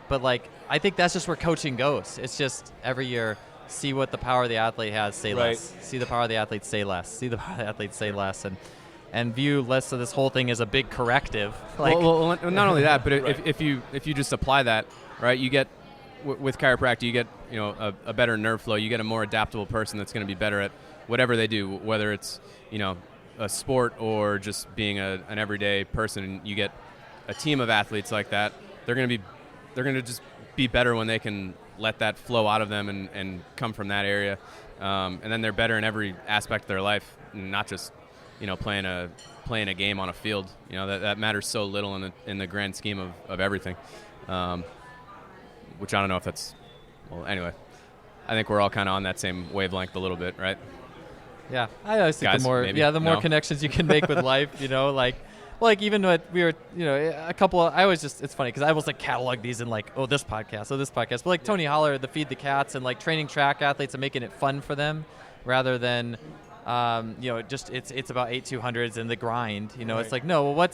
C: I think that's just where coaching goes. It's just every year, see what the power of the athlete has, say less. See the power of the athlete, say less. See the power of the athlete, say less. And view less of this whole thing as a big corrective.
D: Well, not only that, but if you just apply that, right, you get with chiropractic, you get a better nerve flow. You get a more adaptable person that's going to be better at whatever they do, whether it's a sport or just being an everyday person. You get a team of athletes like that. They're going to just be better when they can let that flow out of them and come from that area, and then they're better in every aspect of their life, not just playing a game on a field. That matters so little in the grand scheme of everything, which I don't know if that's, well, anyway, I think we're all kind of on that same wavelength a little bit, right?
C: Yeah, I always think
D: Guys,
C: the more connections you can make with life, even what we were, a couple of, it's funny because I almost catalog these in this podcast. But Tony Holler, the Feed the Cats, and training track athletes and making it fun for them rather than, just it's about 8-200s and the grind. Right. It's no,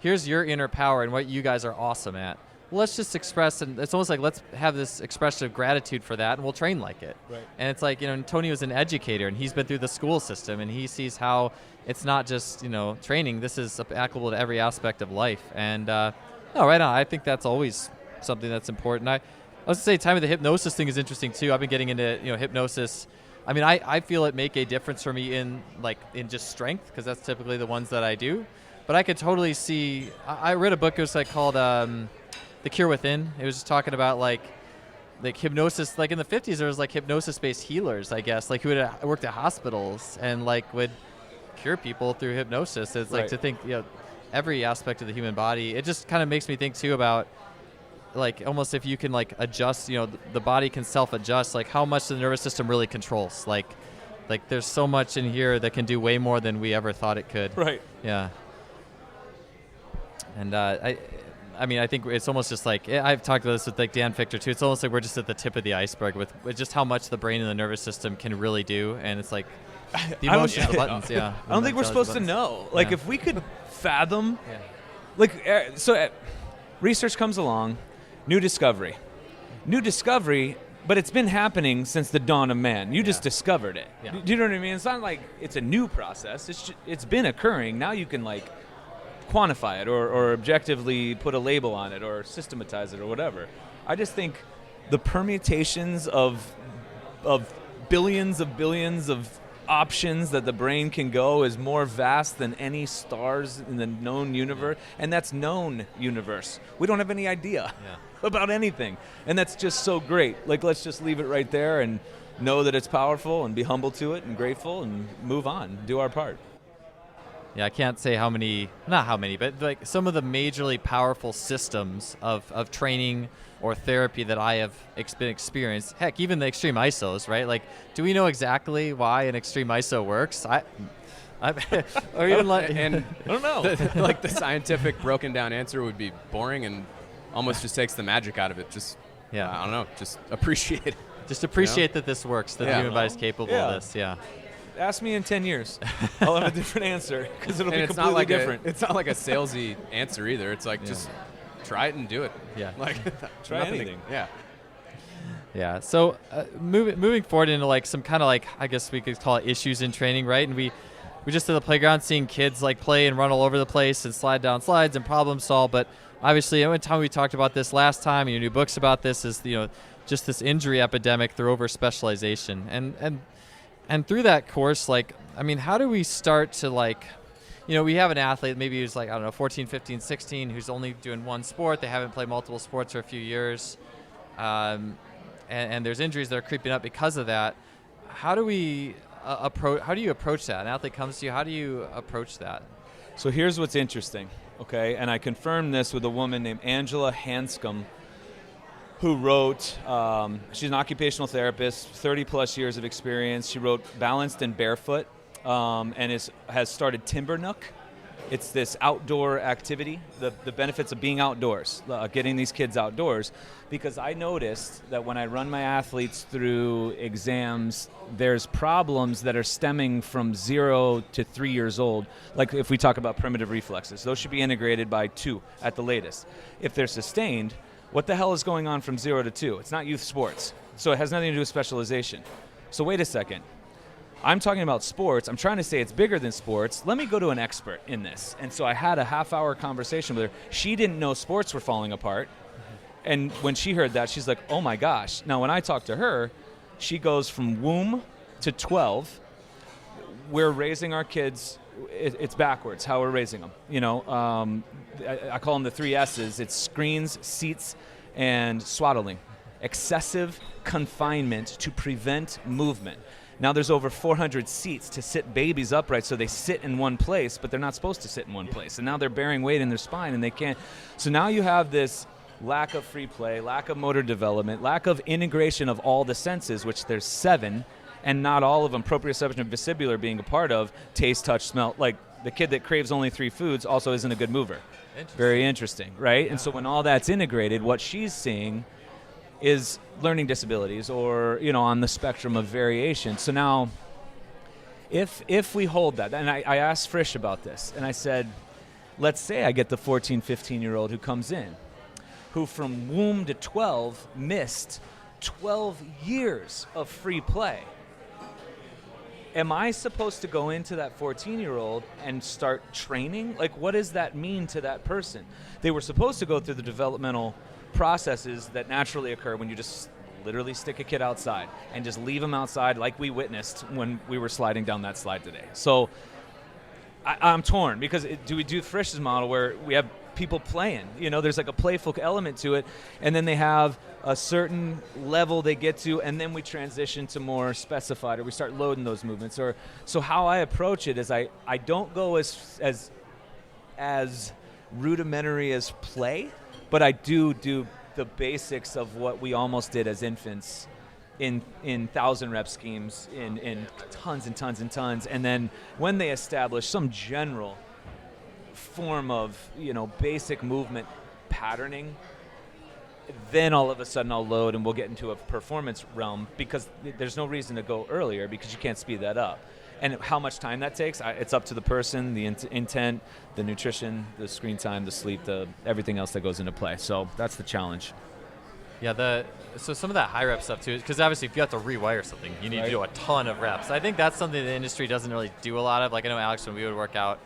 C: here's your inner power and what you guys are awesome at. well, let's just express, and it's almost like let's have this expression of gratitude for that, and we'll train like it.
A: Right.
C: And it's like, Tony was an educator, and he's been through the school system, and he sees how it's not just, training. This is applicable to every aspect of life. And no, right on. I think that's always something that's important. I was to say, time of the hypnosis thing is interesting too. I've been getting into hypnosis. I mean, I feel it make a difference for me in just strength, because that's typically the ones that I do. But I could totally see. I read a book. It was called The Cure Within. It was just talking about like hypnosis. Like in the 50s, there was like hypnosis-based healers, I guess, like who had worked at hospitals and like would cure people through hypnosis. It's like to think, every aspect of the human body. It just kind of makes me think too about like almost if you can like adjust, the body can self-adjust, like how much the nervous system really controls. Like there's so much in here that can do way more than we ever thought it could.
A: Right.
C: Yeah. And I mean, I think it's almost just like, I've talked about this with like Dan Fichter too. It's almost like we're just at the tip of the iceberg with just how much the brain and the nervous system can really do. And it's like the emotions, the buttons. Yeah.
A: I don't think we're supposed to know. Like if we could fathom, research comes along, new discovery, but it's been happening since the dawn of man. You just discovered it.
C: Yeah.
A: Do you know what I mean? It's not like it's a new process. It's been occurring. Now you can like quantify it or objectively put a label on it or systematize it or whatever. I just think the permutations of billions of options that the brain can go is more vast than any stars in the known universe, and that's known universe. We don't have any idea about anything, and that's just so great. Like, let's just leave it right there and know that it's powerful and be humble to it and grateful and move on, do our part.
C: Yeah, I can't say not how many, but like some of the majorly powerful systems of training or therapy that I have experienced. Heck, even the extreme ISOs, right? Like, do we know exactly why an extreme ISO works? Or even like,
D: and
A: I don't know.
D: The scientific broken down answer would be boring and almost just takes the magic out of it. Just, I don't know, just appreciate it.
C: Just appreciate that this works, that the human body is capable of this. Yeah.
A: Ask me in 10 years. I'll have a different answer because it'll be completely different.
D: It's not like a salesy answer either. It's like just try it and do it.
C: Yeah.
A: Like try anything.
D: Yeah.
C: Yeah. So moving forward into like some kind of like, I guess we could call it issues in training, right? And we just at the playground seeing kids like play and run all over the place and slide down slides and problem solve. But obviously, every time we talked about this last time, your new books about this is just this injury epidemic through over specialization and through that course, like, I mean, how do we start to like, we have an athlete, maybe who's like, I don't know, 14, 15, 16, who's only doing one sport. They haven't played multiple sports for a few years. And there's injuries that are creeping up because of that. How do you approach that? An athlete comes to you, how do you approach that?
A: So here's what's interesting, okay? And I confirmed this with a woman named Angela Hanscom, who wrote, she's an occupational therapist, 30 plus years of experience. She wrote Balanced and Barefoot, and has started Timber Nook. It's this outdoor activity, the benefits of being outdoors, getting these kids outdoors. Because I noticed that when I run my athletes through exams, there's problems that are stemming from 0 to 3 years old. Like if we talk about primitive reflexes, those should be integrated by 2 at the latest. If they're sustained, what the hell is going on from 0 to 2? It's not youth sports. So it has nothing to do with specialization. So wait a second. I'm talking about sports. I'm trying to say it's bigger than sports. Let me go to an expert in this. And so I had a half-hour conversation with her. She didn't know sports were falling apart. And when she heard that, she's like, oh my gosh. Now, when I talk to her, she goes from womb to 12. We're raising our kids. It's backwards how we're raising them. I call them the 3 S's. It's screens, seats, and swaddling. Excessive confinement to prevent movement. Now there's over 400 seats to sit babies upright so they sit in one place, but they're not supposed to sit in one place. And now they're bearing weight in their spine and they can't. So now you have this lack of free play, lack of motor development, lack of integration of all the senses, which there's 7, and not all of them, proprioception and vestibular being a part of, taste, touch, smell. Like the kid that craves only 3 foods also isn't a good mover. Very interesting, right? Yeah. And so when all that's integrated, what she's seeing is learning disabilities or, on the spectrum of variation. So now, if we hold that, and I asked Frisch about this, and I said, let's say I get the 14, 15-year-old who comes in. who from womb to 12 missed 12 years of free play. Am I supposed to go into that 14-year-old and start training? Like, what does that mean to that person? They were supposed to go through the developmental processes that naturally occur when you just literally stick a kid outside and just leave them outside, like we witnessed when we were sliding down that slide today. So I'm torn, because do we do Frisch's model where we have people playing? There's like a playful element to it, and then they have a certain level they get to, and then we transition to more specified, or we start loading those movements. Or so how I approach it is I don't go as rudimentary as play, but I do the basics of what we almost did as infants in 1,000 rep schemes, in tons and tons and tons. And then when they establish some general form of, basic movement patterning, then all of a sudden I'll load and we'll get into a performance realm, because there's no reason to go earlier because you can't speed that up. And how much time that takes, it's up to the person, the intent, the nutrition, the screen time, the sleep, everything else that goes into play. So that's the challenge.
C: Yeah, so some of that high rep stuff too, because obviously if you have to rewire something, you need to do a ton of reps. I think that's something the industry doesn't really do a lot of. Like, I know, Alex, when we would work out,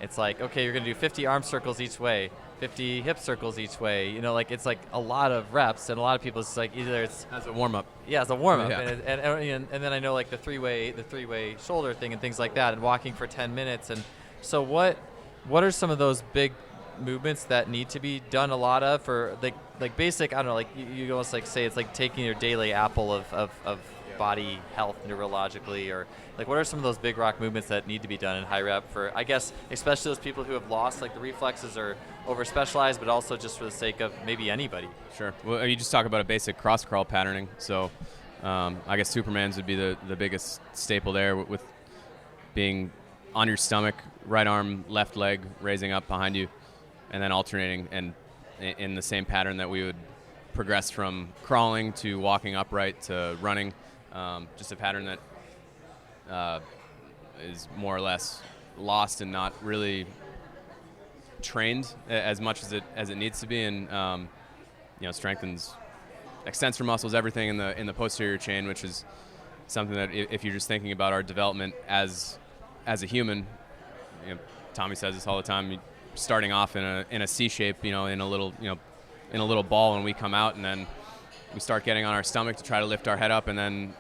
C: it's like, okay, you're going to do 50 arm circles each way, 50 hip circles each way. It's like a lot of reps, and a lot of people, it's like either it's
D: as a warm up.
C: Yeah, as a warm up,
D: Yeah.
C: and then I know like the three-way shoulder thing and things like that, and walking for 10 minutes. And so what are some of those big movements that need to be done a lot of, for like basic? I don't know, like you almost like say it's like taking your daily apple of body health neurologically, or like what are some of those big rock movements that need to be done in high rep for, I guess, especially those people who have lost like the reflexes or over specialized, but also just for the sake of maybe anybody?
D: Sure. Well, you just talk about a basic cross crawl patterning. So I guess Superman's would be the biggest staple there, with being on your stomach, right arm, left leg raising up behind you, and then alternating, and in the same pattern that we would progress from crawling to walking upright to running. Just a pattern that is more or less lost and not really trained as much as it needs to be, and strengthens extensor muscles, everything in the posterior chain, which is something that if you're just thinking about our development as a human, Tommy says this all the time. Starting off in a C shape, in a little ball when we come out, and then we start getting on our stomach to try to lift our head up, and then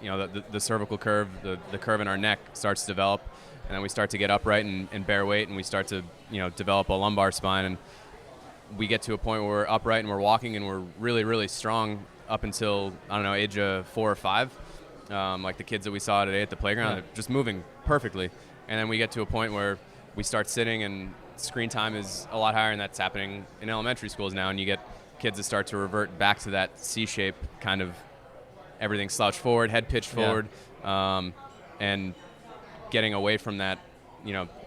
D: the cervical curve, the curve in our neck starts to develop, and then we start to get upright and bear weight, and we start to develop a lumbar spine, and we get to a point where we're upright and we're walking and we're really, really strong up until, I don't know, age of 4 or 5, like the kids that we saw today at the playground. They're just moving perfectly, and then we get to a point where we start sitting and screen time is a lot higher, and that's happening in elementary schools now, and you get kids that start to revert back to that C shape, kind of everything slouched forward, head pitched forward, and getting away from that,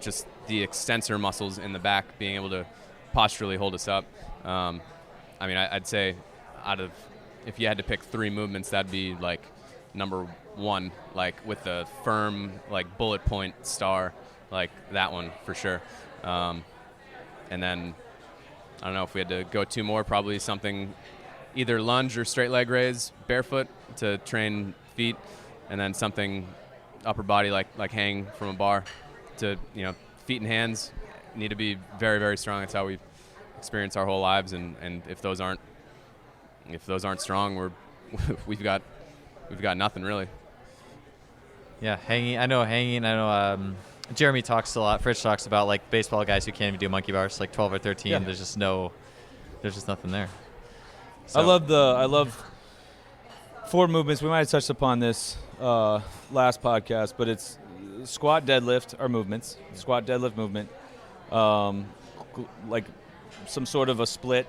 D: just the extensor muscles in the back being able to posturally hold us up. I'd say if you had to pick 3 movements, that'd be like number 1, like with the firm, like bullet point star, like that one for sure. And then I don't know if we had to go 2 more, probably something either lunge or straight leg raise barefoot to train feet, and then something upper body like hang from a bar to, feet and hands need to be very, very strong. That's how we experience our whole lives, and if those aren't strong, we've got nothing really.
C: Yeah, hanging. I know Jeremy talks a lot. Fritz talks about like baseball guys who can't even do monkey bars, like 12 or 13. Yeah. There's just nothing there. So.
A: I love 4 movements. We might have touched upon this last podcast, but it's squat, deadlift are movements. Squat, deadlift movement, like some sort of a split,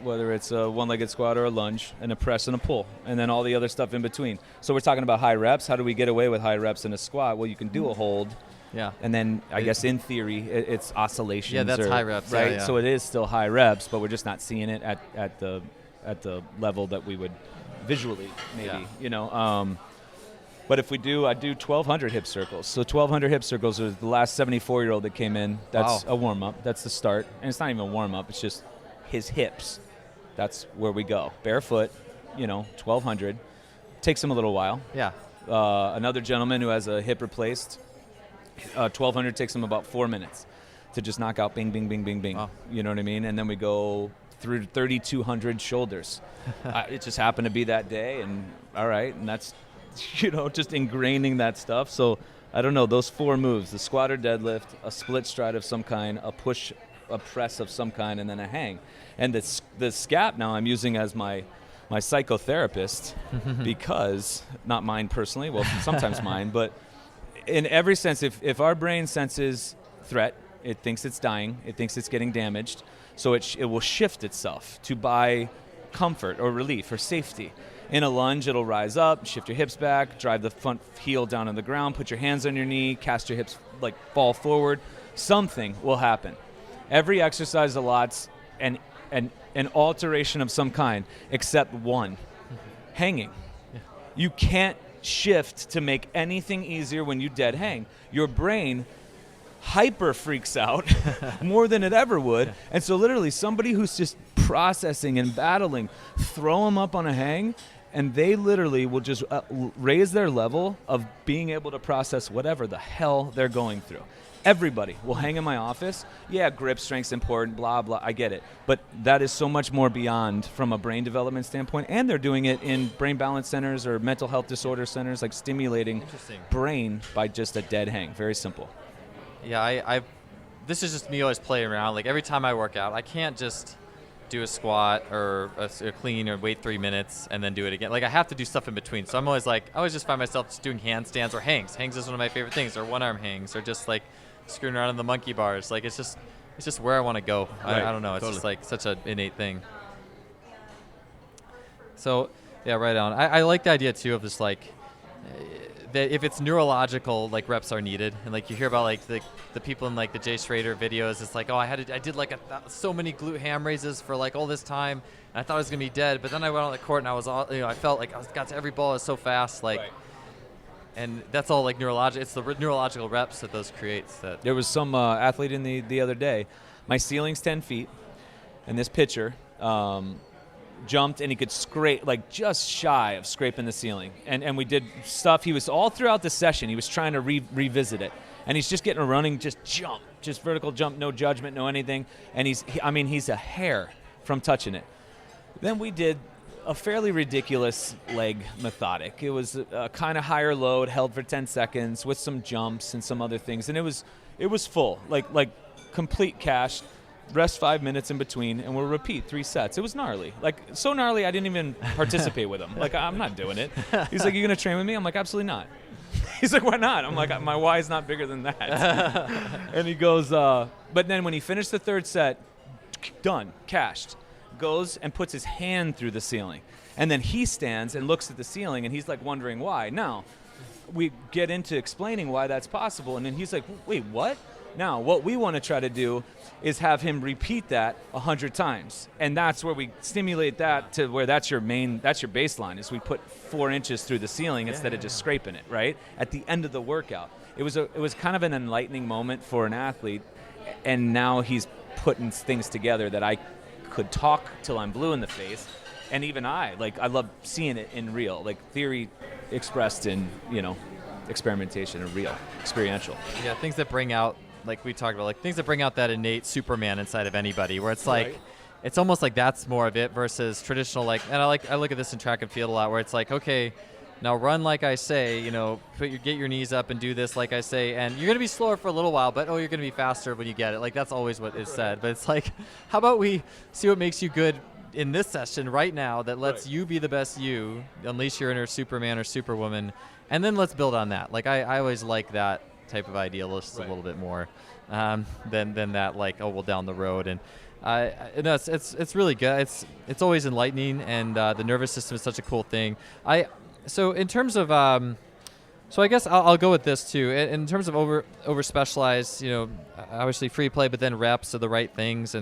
A: whether it's a one-legged squat or a lunge, and a press and a pull, and then all the other stuff in between. So we're talking about high reps. How do we get away with high reps in a squat? Well, you can do a hold.
C: Yeah.
A: And then I guess in theory it's oscillations.
C: Yeah, that's high reps,
A: right?
C: Yeah.
A: So it is still high reps, but we're just not seeing it at the level that we would visually maybe. But if I do 1,200 hip circles. So 1,200 hip circles is the last 74-year-old that came in. That's a warm up. That's the start, and it's not even a warm up. It's just his hips That's where we go. Barefoot, 1,200. Takes him a little while.
C: Yeah.
A: Another gentleman who has a hip replaced, 1,200 takes him about 4 minutes to just knock out bing, bing, bing, bing, bing.
C: Wow.
A: You know what I mean? And then we go through 3,200 shoulders. It just happened to be that day, and all right, and that's, just ingraining that stuff. So I don't know, those 4 moves, the squat or deadlift, a split stride of some kind, a push, a press of some kind, and then a hang. And the scap now I'm using as my psychotherapist because, not mine personally, well, sometimes mine, but in every sense, if our brain senses threat, it thinks it's dying, it thinks it's getting damaged, so it will shift itself to buy comfort or relief or safety. In a lunge, it'll rise up, shift your hips back, drive the front heel down on the ground, put your hands on your knee, cast your hips, fall forward. Something will happen. Every exercise allots an alteration of some kind, except one, hanging.
C: Yeah.
A: You can't shift to make anything easier when you dead hang. Your brain hyper freaks out more than it ever would. And so literally somebody who's just processing and battling, throw them up on a hang, and they literally will just raise their level of being able to process whatever the hell they're going through. Everybody will hang in my office. Yeah, grip strength's important, blah, blah, I get it. But that is so much more beyond from a brain development standpoint. And they're doing it in brain balance centers or mental health disorder centers, stimulating brain by just a dead hang. Very simple.
C: Yeah, this is just me always playing around. Every time I work out, I can't just do a squat or a clean or wait 3 minutes and then do it again. I have to do stuff in between. So I'm always I always just find myself just doing handstands or hangs. Hangs is one of my favorite things, or one-arm hangs, or just screwing around on the monkey bars. It's just where I want to go.
A: Right.
C: I don't know. It's
A: Totally.
C: just such an innate thing. So yeah, right on. I like the idea too of just that if it's neurological, reps are needed, and you hear about the people in the Jay Schrader videos. It's I did so many glute ham raises for all this time, and I thought I was gonna be dead, but then I went on the court and I was all, I felt I got to every ball is so fast,
A: Right.
C: And that's all neurological. It's the neurological reps that those creates. That
A: There was some athlete in the other day. My ceiling's 10 feet, and this pitcher jumped, and he could scrape, just shy of scraping the ceiling. And we did stuff. He was all throughout the session. He was trying to revisit it. And he's just getting a running, just jump, just vertical jump, no judgment, no anything. And he's a hair from touching it. Then we did a fairly ridiculous leg methodic. It was a kind of higher load, held for 10 seconds with some jumps and some other things. And it was full, complete cash. Rest 5 minutes in between, and we'll repeat 3 sets. It was gnarly. So gnarly I didn't even participate with him. I'm not doing it. He's like, you going to train with me? I'm like, absolutely not. He's like, why not? I'm like, my why is not bigger than that. And he goes, but then when he finished the 3rd set, done, cashed, goes and puts his hand through the ceiling. And then he stands and looks at the ceiling, and he's wondering why. Now, we get into explaining why that's possible, and then he's like, wait, what? Now, what we want to try to do is have him repeat that 100 times. And that's where we stimulate that to where that's your baseline, is we put 4 inches through the ceiling instead of just scraping it, right? At the end of the workout. It was kind of an enlightening moment for an athlete, and now he's putting things together that I could talk till I'm blue in the face. And even I love seeing it in real, theory expressed in, experimentation and real, experiential.
C: Yeah, things that bring out, we talked about, things that bring out that innate Superman inside of anybody, where it's
A: Right.
C: it's almost that's more of it versus traditional, and I look at this in track and field a lot, where it's okay, now run like I say, get your knees up and do this like I say, and you're going to be slower for a little while, but you're going to be faster when you get it. That's always what is said. But it's how about we see what makes you good in this session right now that lets you be the best you, unleash your inner Superman or Superwoman, and then let's build on that. I always like that type of idealist a little bit more than that down the road. And it's really good. It's always enlightening, and the nervous system is such a cool thing. So in terms of so I guess I'll go with this too. In terms of over specialized, obviously free play, but then reps are the right things.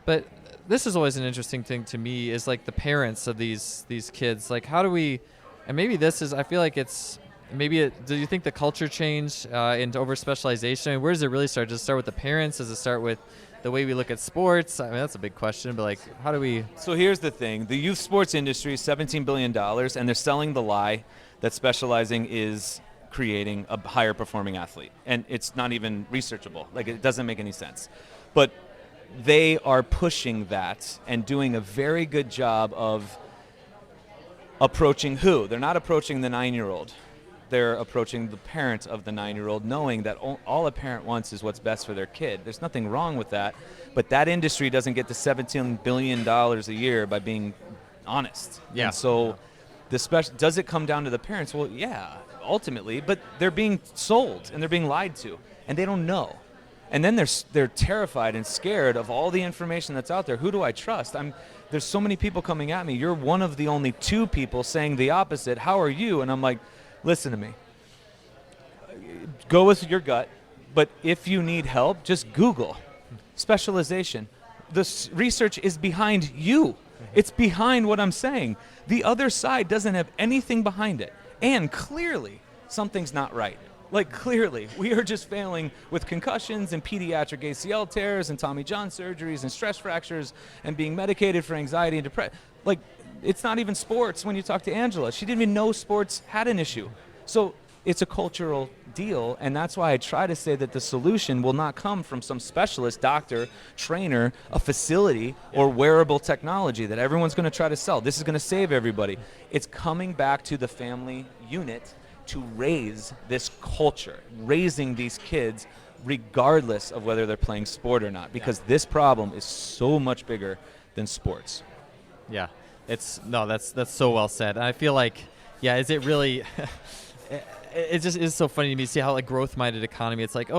C: But this is always an interesting thing to me, is the parents of these kids. How do we? And maybe this is. I feel like it's. Do you think the culture change into over specialization? Where does it really start? Does it start with the parents? Does it start with the way we look at sports? I mean, that's a big question, but like, how do we?
A: So here's the thing. The youth sports industry is $17 billion, and they're selling the lie that specializing is creating a higher performing athlete. And it's not even researchable. Like, it doesn't make any sense. But they are pushing that and doing a very good job of approaching who? They're not approaching the 9-year-old. They're approaching the parent of the 9-year-old, knowing that all a parent wants is what's best for their kid. There's nothing wrong with that, but that industry doesn't get to $17 billion a year by being honest.
C: Yeah.
A: And so does it come down to the parents? Well, yeah, ultimately, but they're being sold and they're being lied to, and they don't know. And then they're terrified and scared of all the information that's out there. Who do I trust? There's so many people coming at me. You're one of the only 2 people saying the opposite. How are you? And I'm like, listen to me. Go with your gut, but if you need help, just Google specialization. The research is behind you. It's behind what I'm saying. The other side doesn't have anything behind it. And clearly, something's not right. Like, clearly, we are just failing with concussions and pediatric ACL tears and Tommy John surgeries and stress fractures and being medicated for anxiety and depression. Like, it's not even sports when you talk to Angela. She didn't even know sports had an issue. So it's a cultural deal, and that's why I try to say that the solution will not come from some specialist, doctor, trainer, a facility, or wearable technology that everyone's going to try to sell. This is going to save everybody. It's coming back to the family unit to raise this culture, raising these kids regardless of whether they're playing sport or not, because this problem is so much bigger than sports.
C: Yeah, that's so well said. And I feel like, yeah, is it really? It just is so funny to me to see how like growth-minded economy. It's like,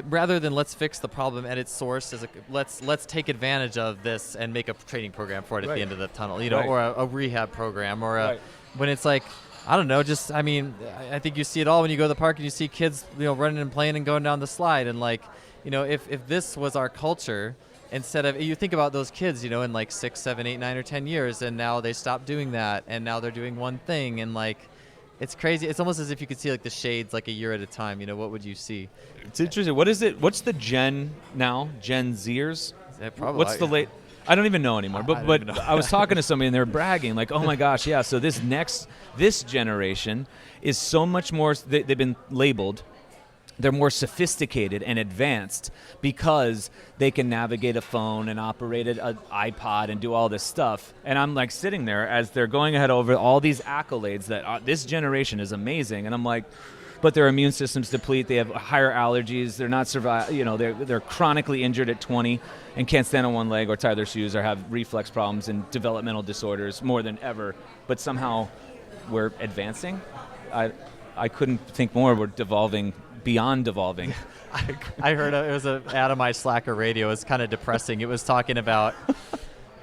C: rather than let's fix the problem at its source, let's take advantage of this and make a training program for it at the end of the tunnel, or a rehab program, or when it's like, I don't know, just, I mean, I think you see it all when you go to the park and you see kids, running and playing and going down the slide. And like, if this was our culture, instead of, you think about those kids, in like 6, 7, 8, 9, or 10 years, and now they stopped doing that, and now they're doing one thing, and like, it's crazy. It's almost as if you could see like the shades like a year at a time. What would you see?
A: It's interesting. What is it? What's the Gen now? Gen Zers?
C: Probably.
A: What's the late? I don't even know anymore. But I was talking to somebody and they were bragging like, oh my gosh, yeah. So this generation is so much more. They've been labeled. They're more sophisticated and advanced because they can navigate a phone and operate an iPod and do all this stuff. And I'm like sitting there as they're going ahead over all these accolades that this generation is amazing. And I'm like, but their immune systems deplete. They have higher allergies. They're not they're chronically injured at 20 and can't stand on one leg or tie their shoes or have reflex problems and developmental disorders more than ever. But somehow we're advancing. I couldn't think more. We're devolving. Beyond devolving.
C: I heard it was an ad on my Slacker radio. It was kind of depressing. It was talking about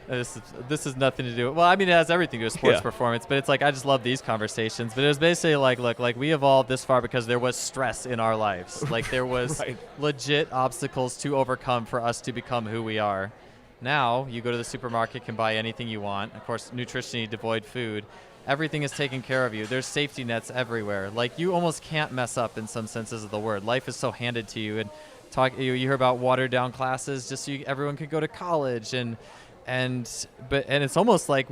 C: this is nothing to do. Well, I mean, it has everything to do with sports performance, but it's like I just love these conversations. But it was basically like, look, like we evolved this far because there was stress in our lives. Like there was legit obstacles to overcome for us to become who we are. Now you go to the supermarket, can buy anything you want. Of course, nutritionally devoid food. Everything is taken care of you. There's safety nets everywhere. Like you almost can't mess up in some senses of the word. Life is so handed to you. And you hear about watered down classes just so everyone could go to college. And it's almost like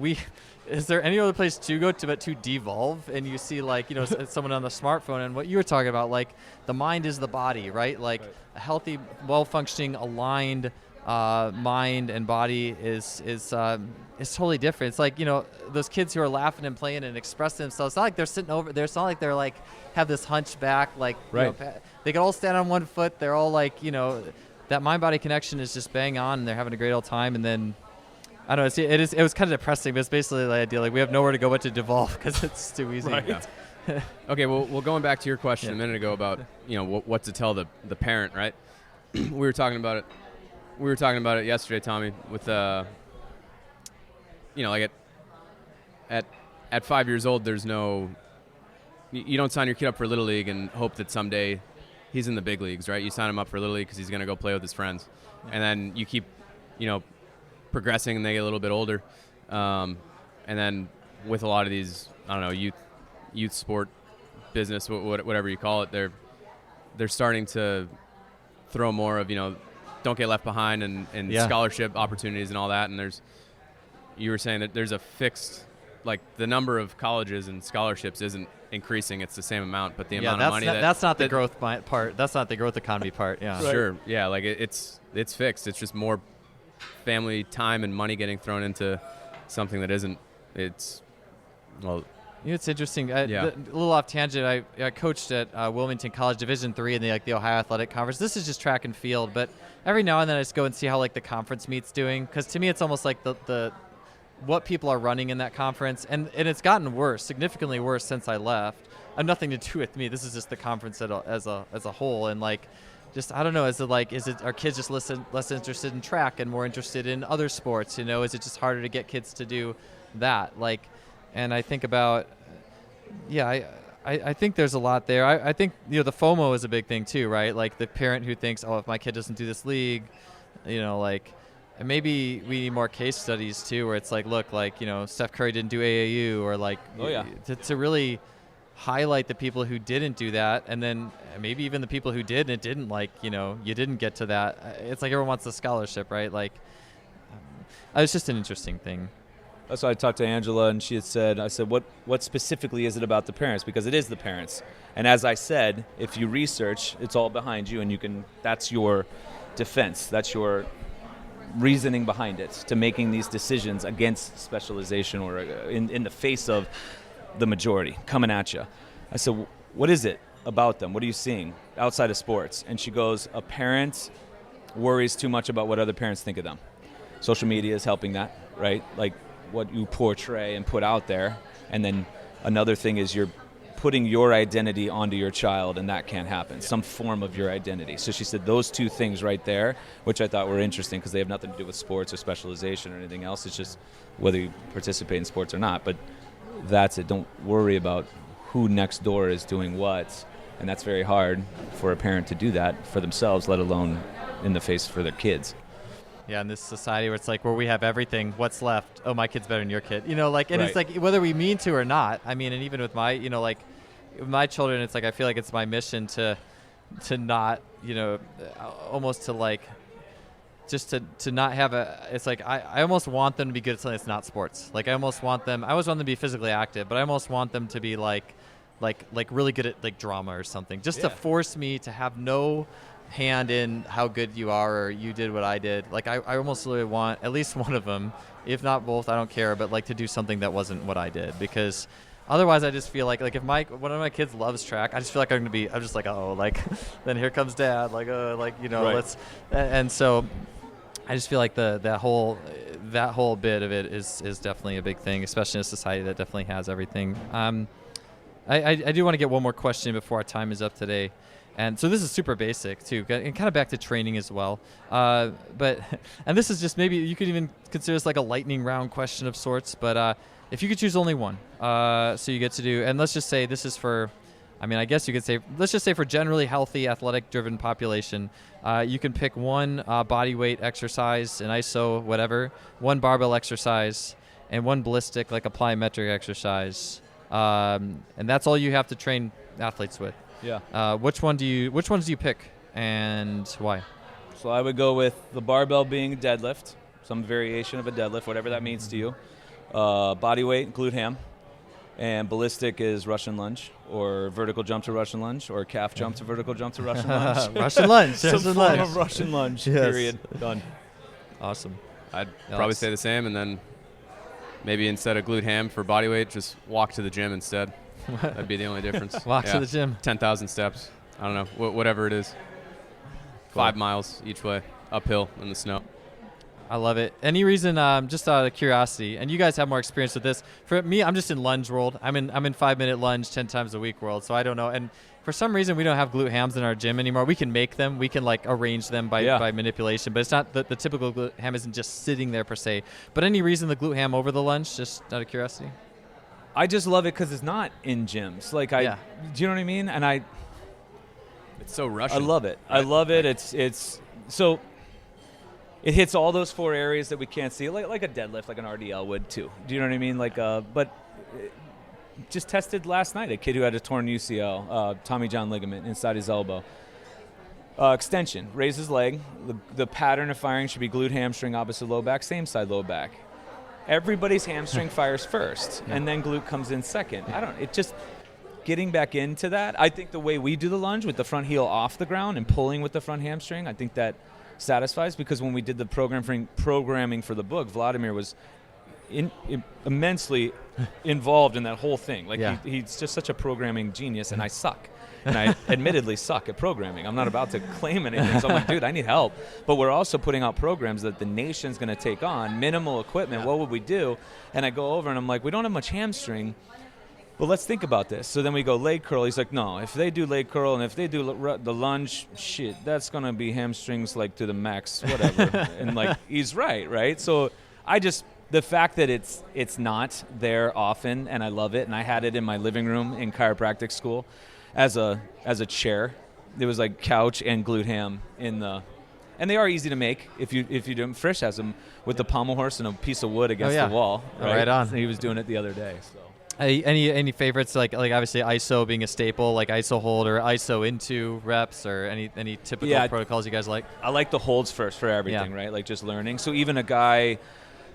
C: is there any other place to go to but to devolve? And you see like, someone on the smartphone and what you were talking about, like the mind is the body, right? Like a healthy, well-functioning, aligned mind and body is totally different. It's like, those kids who are laughing and playing and expressing themselves, it's not like they're sitting over there. It's not like they're like have this hunchback, like, they can all stand on one foot. They're all like, that mind-body connection is just bang on and they're having a great old time. And then, I don't know, it was kind of depressing, but it's basically the idea, like we have nowhere to go but to devolve because it's too easy.
A: Right.
C: Yeah.
D: Okay, well, going back to your question a minute ago about, what to tell the parent, right? We were talking about it yesterday, Tommy, with like at 5 years old, there's no, you don't sign your kid up for Little League and hope that someday he's in the big leagues, right? You sign him up for Little League because he's going to go play with his friends. And then you keep, progressing and they get a little bit older. And then with a lot of these, I don't know, youth sport business, whatever you call it, they're starting to throw more of, don't get left behind and
C: Yeah.
D: scholarship opportunities and all that. And you were saying that there's a fixed, like the number of colleges and scholarships isn't increasing. It's the same amount, but the amount of money
C: that's not the growth part. That's not the growth economy part. Yeah.
D: Right. Sure. Yeah. Like it's fixed. It's just more family time and money getting thrown into something that isn't. It's, well,
C: It's interesting.
D: Yeah.
C: A little off tangent. I coached at Wilmington College Division III in the Ohio Athletic Conference. This is just track and field, but every now and then I just go and see how like the conference meet's doing, because to me it's almost like the what people are running in that conference, and it's gotten worse, significantly worse since I left. Nothing to do with me. This is just the conference as a whole, and like, just I don't know. Is it are kids just less interested in track and more interested in other sports? You know, is it just harder to get kids to do that? Like, and I think about, yeah, I think there's a lot there. I think, you know, the FOMO is a big thing too, right? Like the parent who thinks, oh, if my kid doesn't do this league, you know, like, and maybe we need more case studies too, where it's like, look, like, you know, Steph Curry didn't do AAU, or like, to really highlight the people who didn't do that, and then maybe even the people who did and it didn't, like, you know, you didn't get to that. It's like everyone wants the scholarship, right? Like, it's just an interesting thing.
A: That's why I talked to Angela, and she had said, I said, what specifically is it about the parents? Because it is the parents. And as I said, if you research, it's all behind you, and that's your defense. That's your reasoning behind it, to making these decisions against specialization, or in the face of the majority coming at you. I said, what is it about them? What are you seeing outside of sports? And she goes, a parent worries too much about what other parents think of them. Social media is helping that, right? Like what you portray and put out there. And then another thing is you're putting your identity onto your child, and that can't happen. Some form of your identity. So she said those two things right there, which I thought were interesting, because they have nothing to do with sports or specialization or anything else. It's just whether you participate in sports or not. But that's it. Don't worry about who next door is doing what. And that's very hard for a parent to do that for themselves, let alone in the face for their kids.
C: Yeah, in this society where it's like, where we have everything, what's left? Oh, my kid's better than your kid. You know, like, and
A: Right.
C: It's like, whether we mean to or not. I mean, and even with my, you know, like, with my children, it's like, I feel like it's my mission to not, you know, almost to like, just to not have it's like, I almost want them to be good at something that's not sports. Like, I always want them to be physically active, but I almost want them to be like really good at like drama or something, just to force me to have no hand in how good you are, or you did what I did. Like, I almost really want at least one of them, if not both, I don't care, but like to do something that wasn't what I did, because otherwise I just feel like if one of my kids loves track, I just feel like I'm just like, oh, like then here comes dad, like, like, you know,
A: Right.
C: and so I just feel like that whole bit of it is definitely a big thing, especially in a society that definitely has everything. I do want to get one more question before our time is up today. And so this is super basic too, and kind of back to training as well. But this is just, maybe you could even consider this like a lightning round question of sorts. But if you could choose only one, so you get to do, and let's just say this is for, I mean, I guess you could say, let's just say for generally healthy, athletic-driven population, you can pick one body weight exercise, an ISO, whatever, one barbell exercise, and one ballistic, like a plyometric exercise, and that's all you have to train athletes with.
A: Yeah.
C: Which ones do you pick, and why?
A: So I would go with the barbell being deadlift, some variation of a deadlift, whatever that means to you. Body weight, glute ham. And ballistic is Russian lunge, or vertical jump to Russian lunge, or calf jump to vertical jump to Russian lunge.
C: Russian lunge.
A: Some
C: Russian
A: form
C: lunge.
A: of Russian lunge,
C: Yes.
A: period. Done.
C: Awesome.
D: I'd probably say the same, and then maybe instead of glute ham for body weight, just walk to the gym instead. That'd be the only difference.
C: Walk to the gym.
D: 10,000 steps. I don't know, whatever it is.
C: Cool.
D: 5 miles each way, uphill in the snow.
C: I love it. Any reason, just out of curiosity, and you guys have more experience with this. For me, I'm just in lunge world. I'm in 5-minute lunge 10 times a week world, so I don't know. And for some reason, we don't have glute hams in our gym anymore. We can make them. We can like arrange them by manipulation, but it's not the typical glute ham isn't just sitting there per se. But any reason the glute ham over the lunge, just out of curiosity?
A: I just love it because it's not in gyms. Like, do you know what I mean? And
D: It's so Russian.
A: I love it. I love it. It's so it hits all those 4 areas that we can't see, like a deadlift, like an RDL would too. Do you know what I mean? Like, but just tested last night a kid who had a torn UCL, Tommy John ligament inside his elbow. Extension, raise his leg. The pattern of firing should be glute, hamstring, opposite low back, same side low back. Everybody's hamstring fires first, and then glute comes in second. Getting back into that, I think the way we do the lunge with the front heel off the ground and pulling with the front hamstring, I think that satisfies, because when we did the programming for the book, Vladimir was immensely involved in that whole thing. Like he's just such a programming genius, and I suck. And I admittedly suck at programming. I'm not about to claim anything, so I'm like, dude, I need help. But we're also putting out programs that the nation's going to take on, minimal equipment. What would we do? And I go over and I'm like, we don't have much hamstring, but let's think about this. So then we go leg curl. He's like, no, if they do leg curl and if they do the lunge, shit, that's going to be hamstrings like to the max, whatever. And like, he's right? So the fact that it's not there often, and I love it, and I had it in my living room in chiropractic school as a chair. There was like couch and glute ham and they are easy to make if you do them. Frisch has them with the pommel horse and a piece of wood against the wall.
C: Right on.
A: He was doing it the other day. So.
C: Any favorites, like obviously ISO being a staple, like ISO hold or ISO into reps, or any typical protocols you guys like? I
A: like the holds first for everything, right? Like just learning. So even a guy,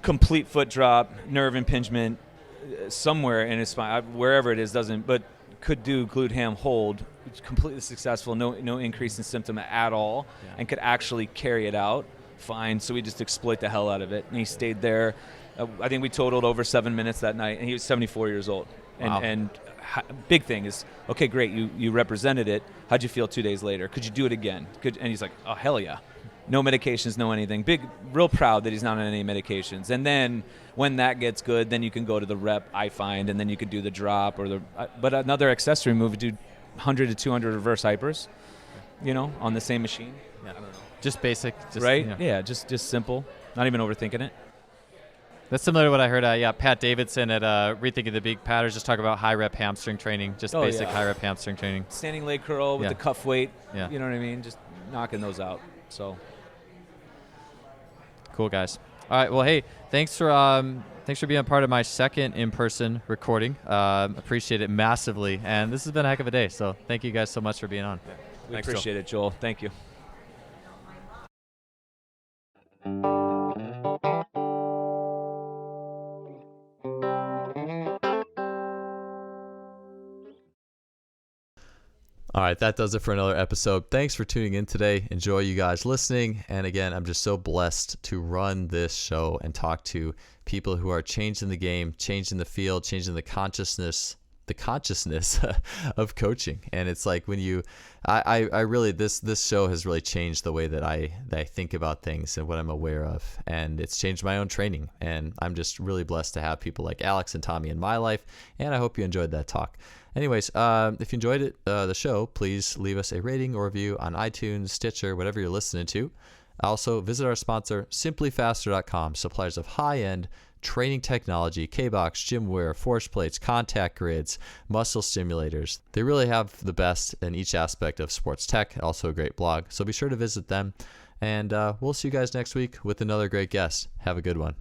A: complete foot drop, nerve impingement, somewhere in his spine, wherever it is, but could do glute ham hold, it's completely successful, no increase in symptom at all, and could actually carry it out fine. So we just exploit the hell out of it, and he stayed there. I think we totaled over 7 minutes that night, and he was 74 years old. And big thing is, okay, great, you represented it. How'd you feel 2 days later? Could you do it again? And he's like, oh, hell yeah. No medications, no anything. Real proud that he's not on any medications. And then when that gets good, then you can go to the rep, I find, and then you could do the drop but another accessory move would do 100 to 200 reverse hypers, on the same machine.
C: Yeah. I don't know. Just basic.
A: Right? Yeah, just simple. Not even overthinking it.
C: That's similar to what I heard. Pat Davidson at Rethinking the Big Patterns just talk about high rep hamstring training, basic high rep hamstring training.
A: Standing leg curl with the cuff weight. Yeah. You know what I mean? Just knocking those out. So
C: cool, guys. All right. Well, hey, thanks for being a part of my second in-person recording. Appreciate it massively, and this has been a heck of a day. So thank you guys so much for being on.
A: Yeah. We appreciate it, Joel. Thank you.
B: All right, that does it for another episode. Thanks for tuning in today. Enjoy you guys listening. And again, I'm just so blessed to run this show and talk to people who are changing the game, changing the field, changing the consciousness of coaching. And it's like when I really, this show has really changed the way that I think about things and what I'm aware of. And it's changed my own training. And I'm just really blessed to have people like Alex and Tommy in my life. And I hope you enjoyed that talk. Anyways, if you enjoyed it, the show, please leave us a rating or review on iTunes, Stitcher, whatever you're listening to. Also, visit our sponsor, simplyfaster.com, suppliers of high-end training technology, K-Box, gym wear, force plates, contact grids, muscle stimulators. They really have the best in each aspect of sports tech, also a great blog. So be sure to visit them. And we'll see you guys next week with another great guest. Have a good one.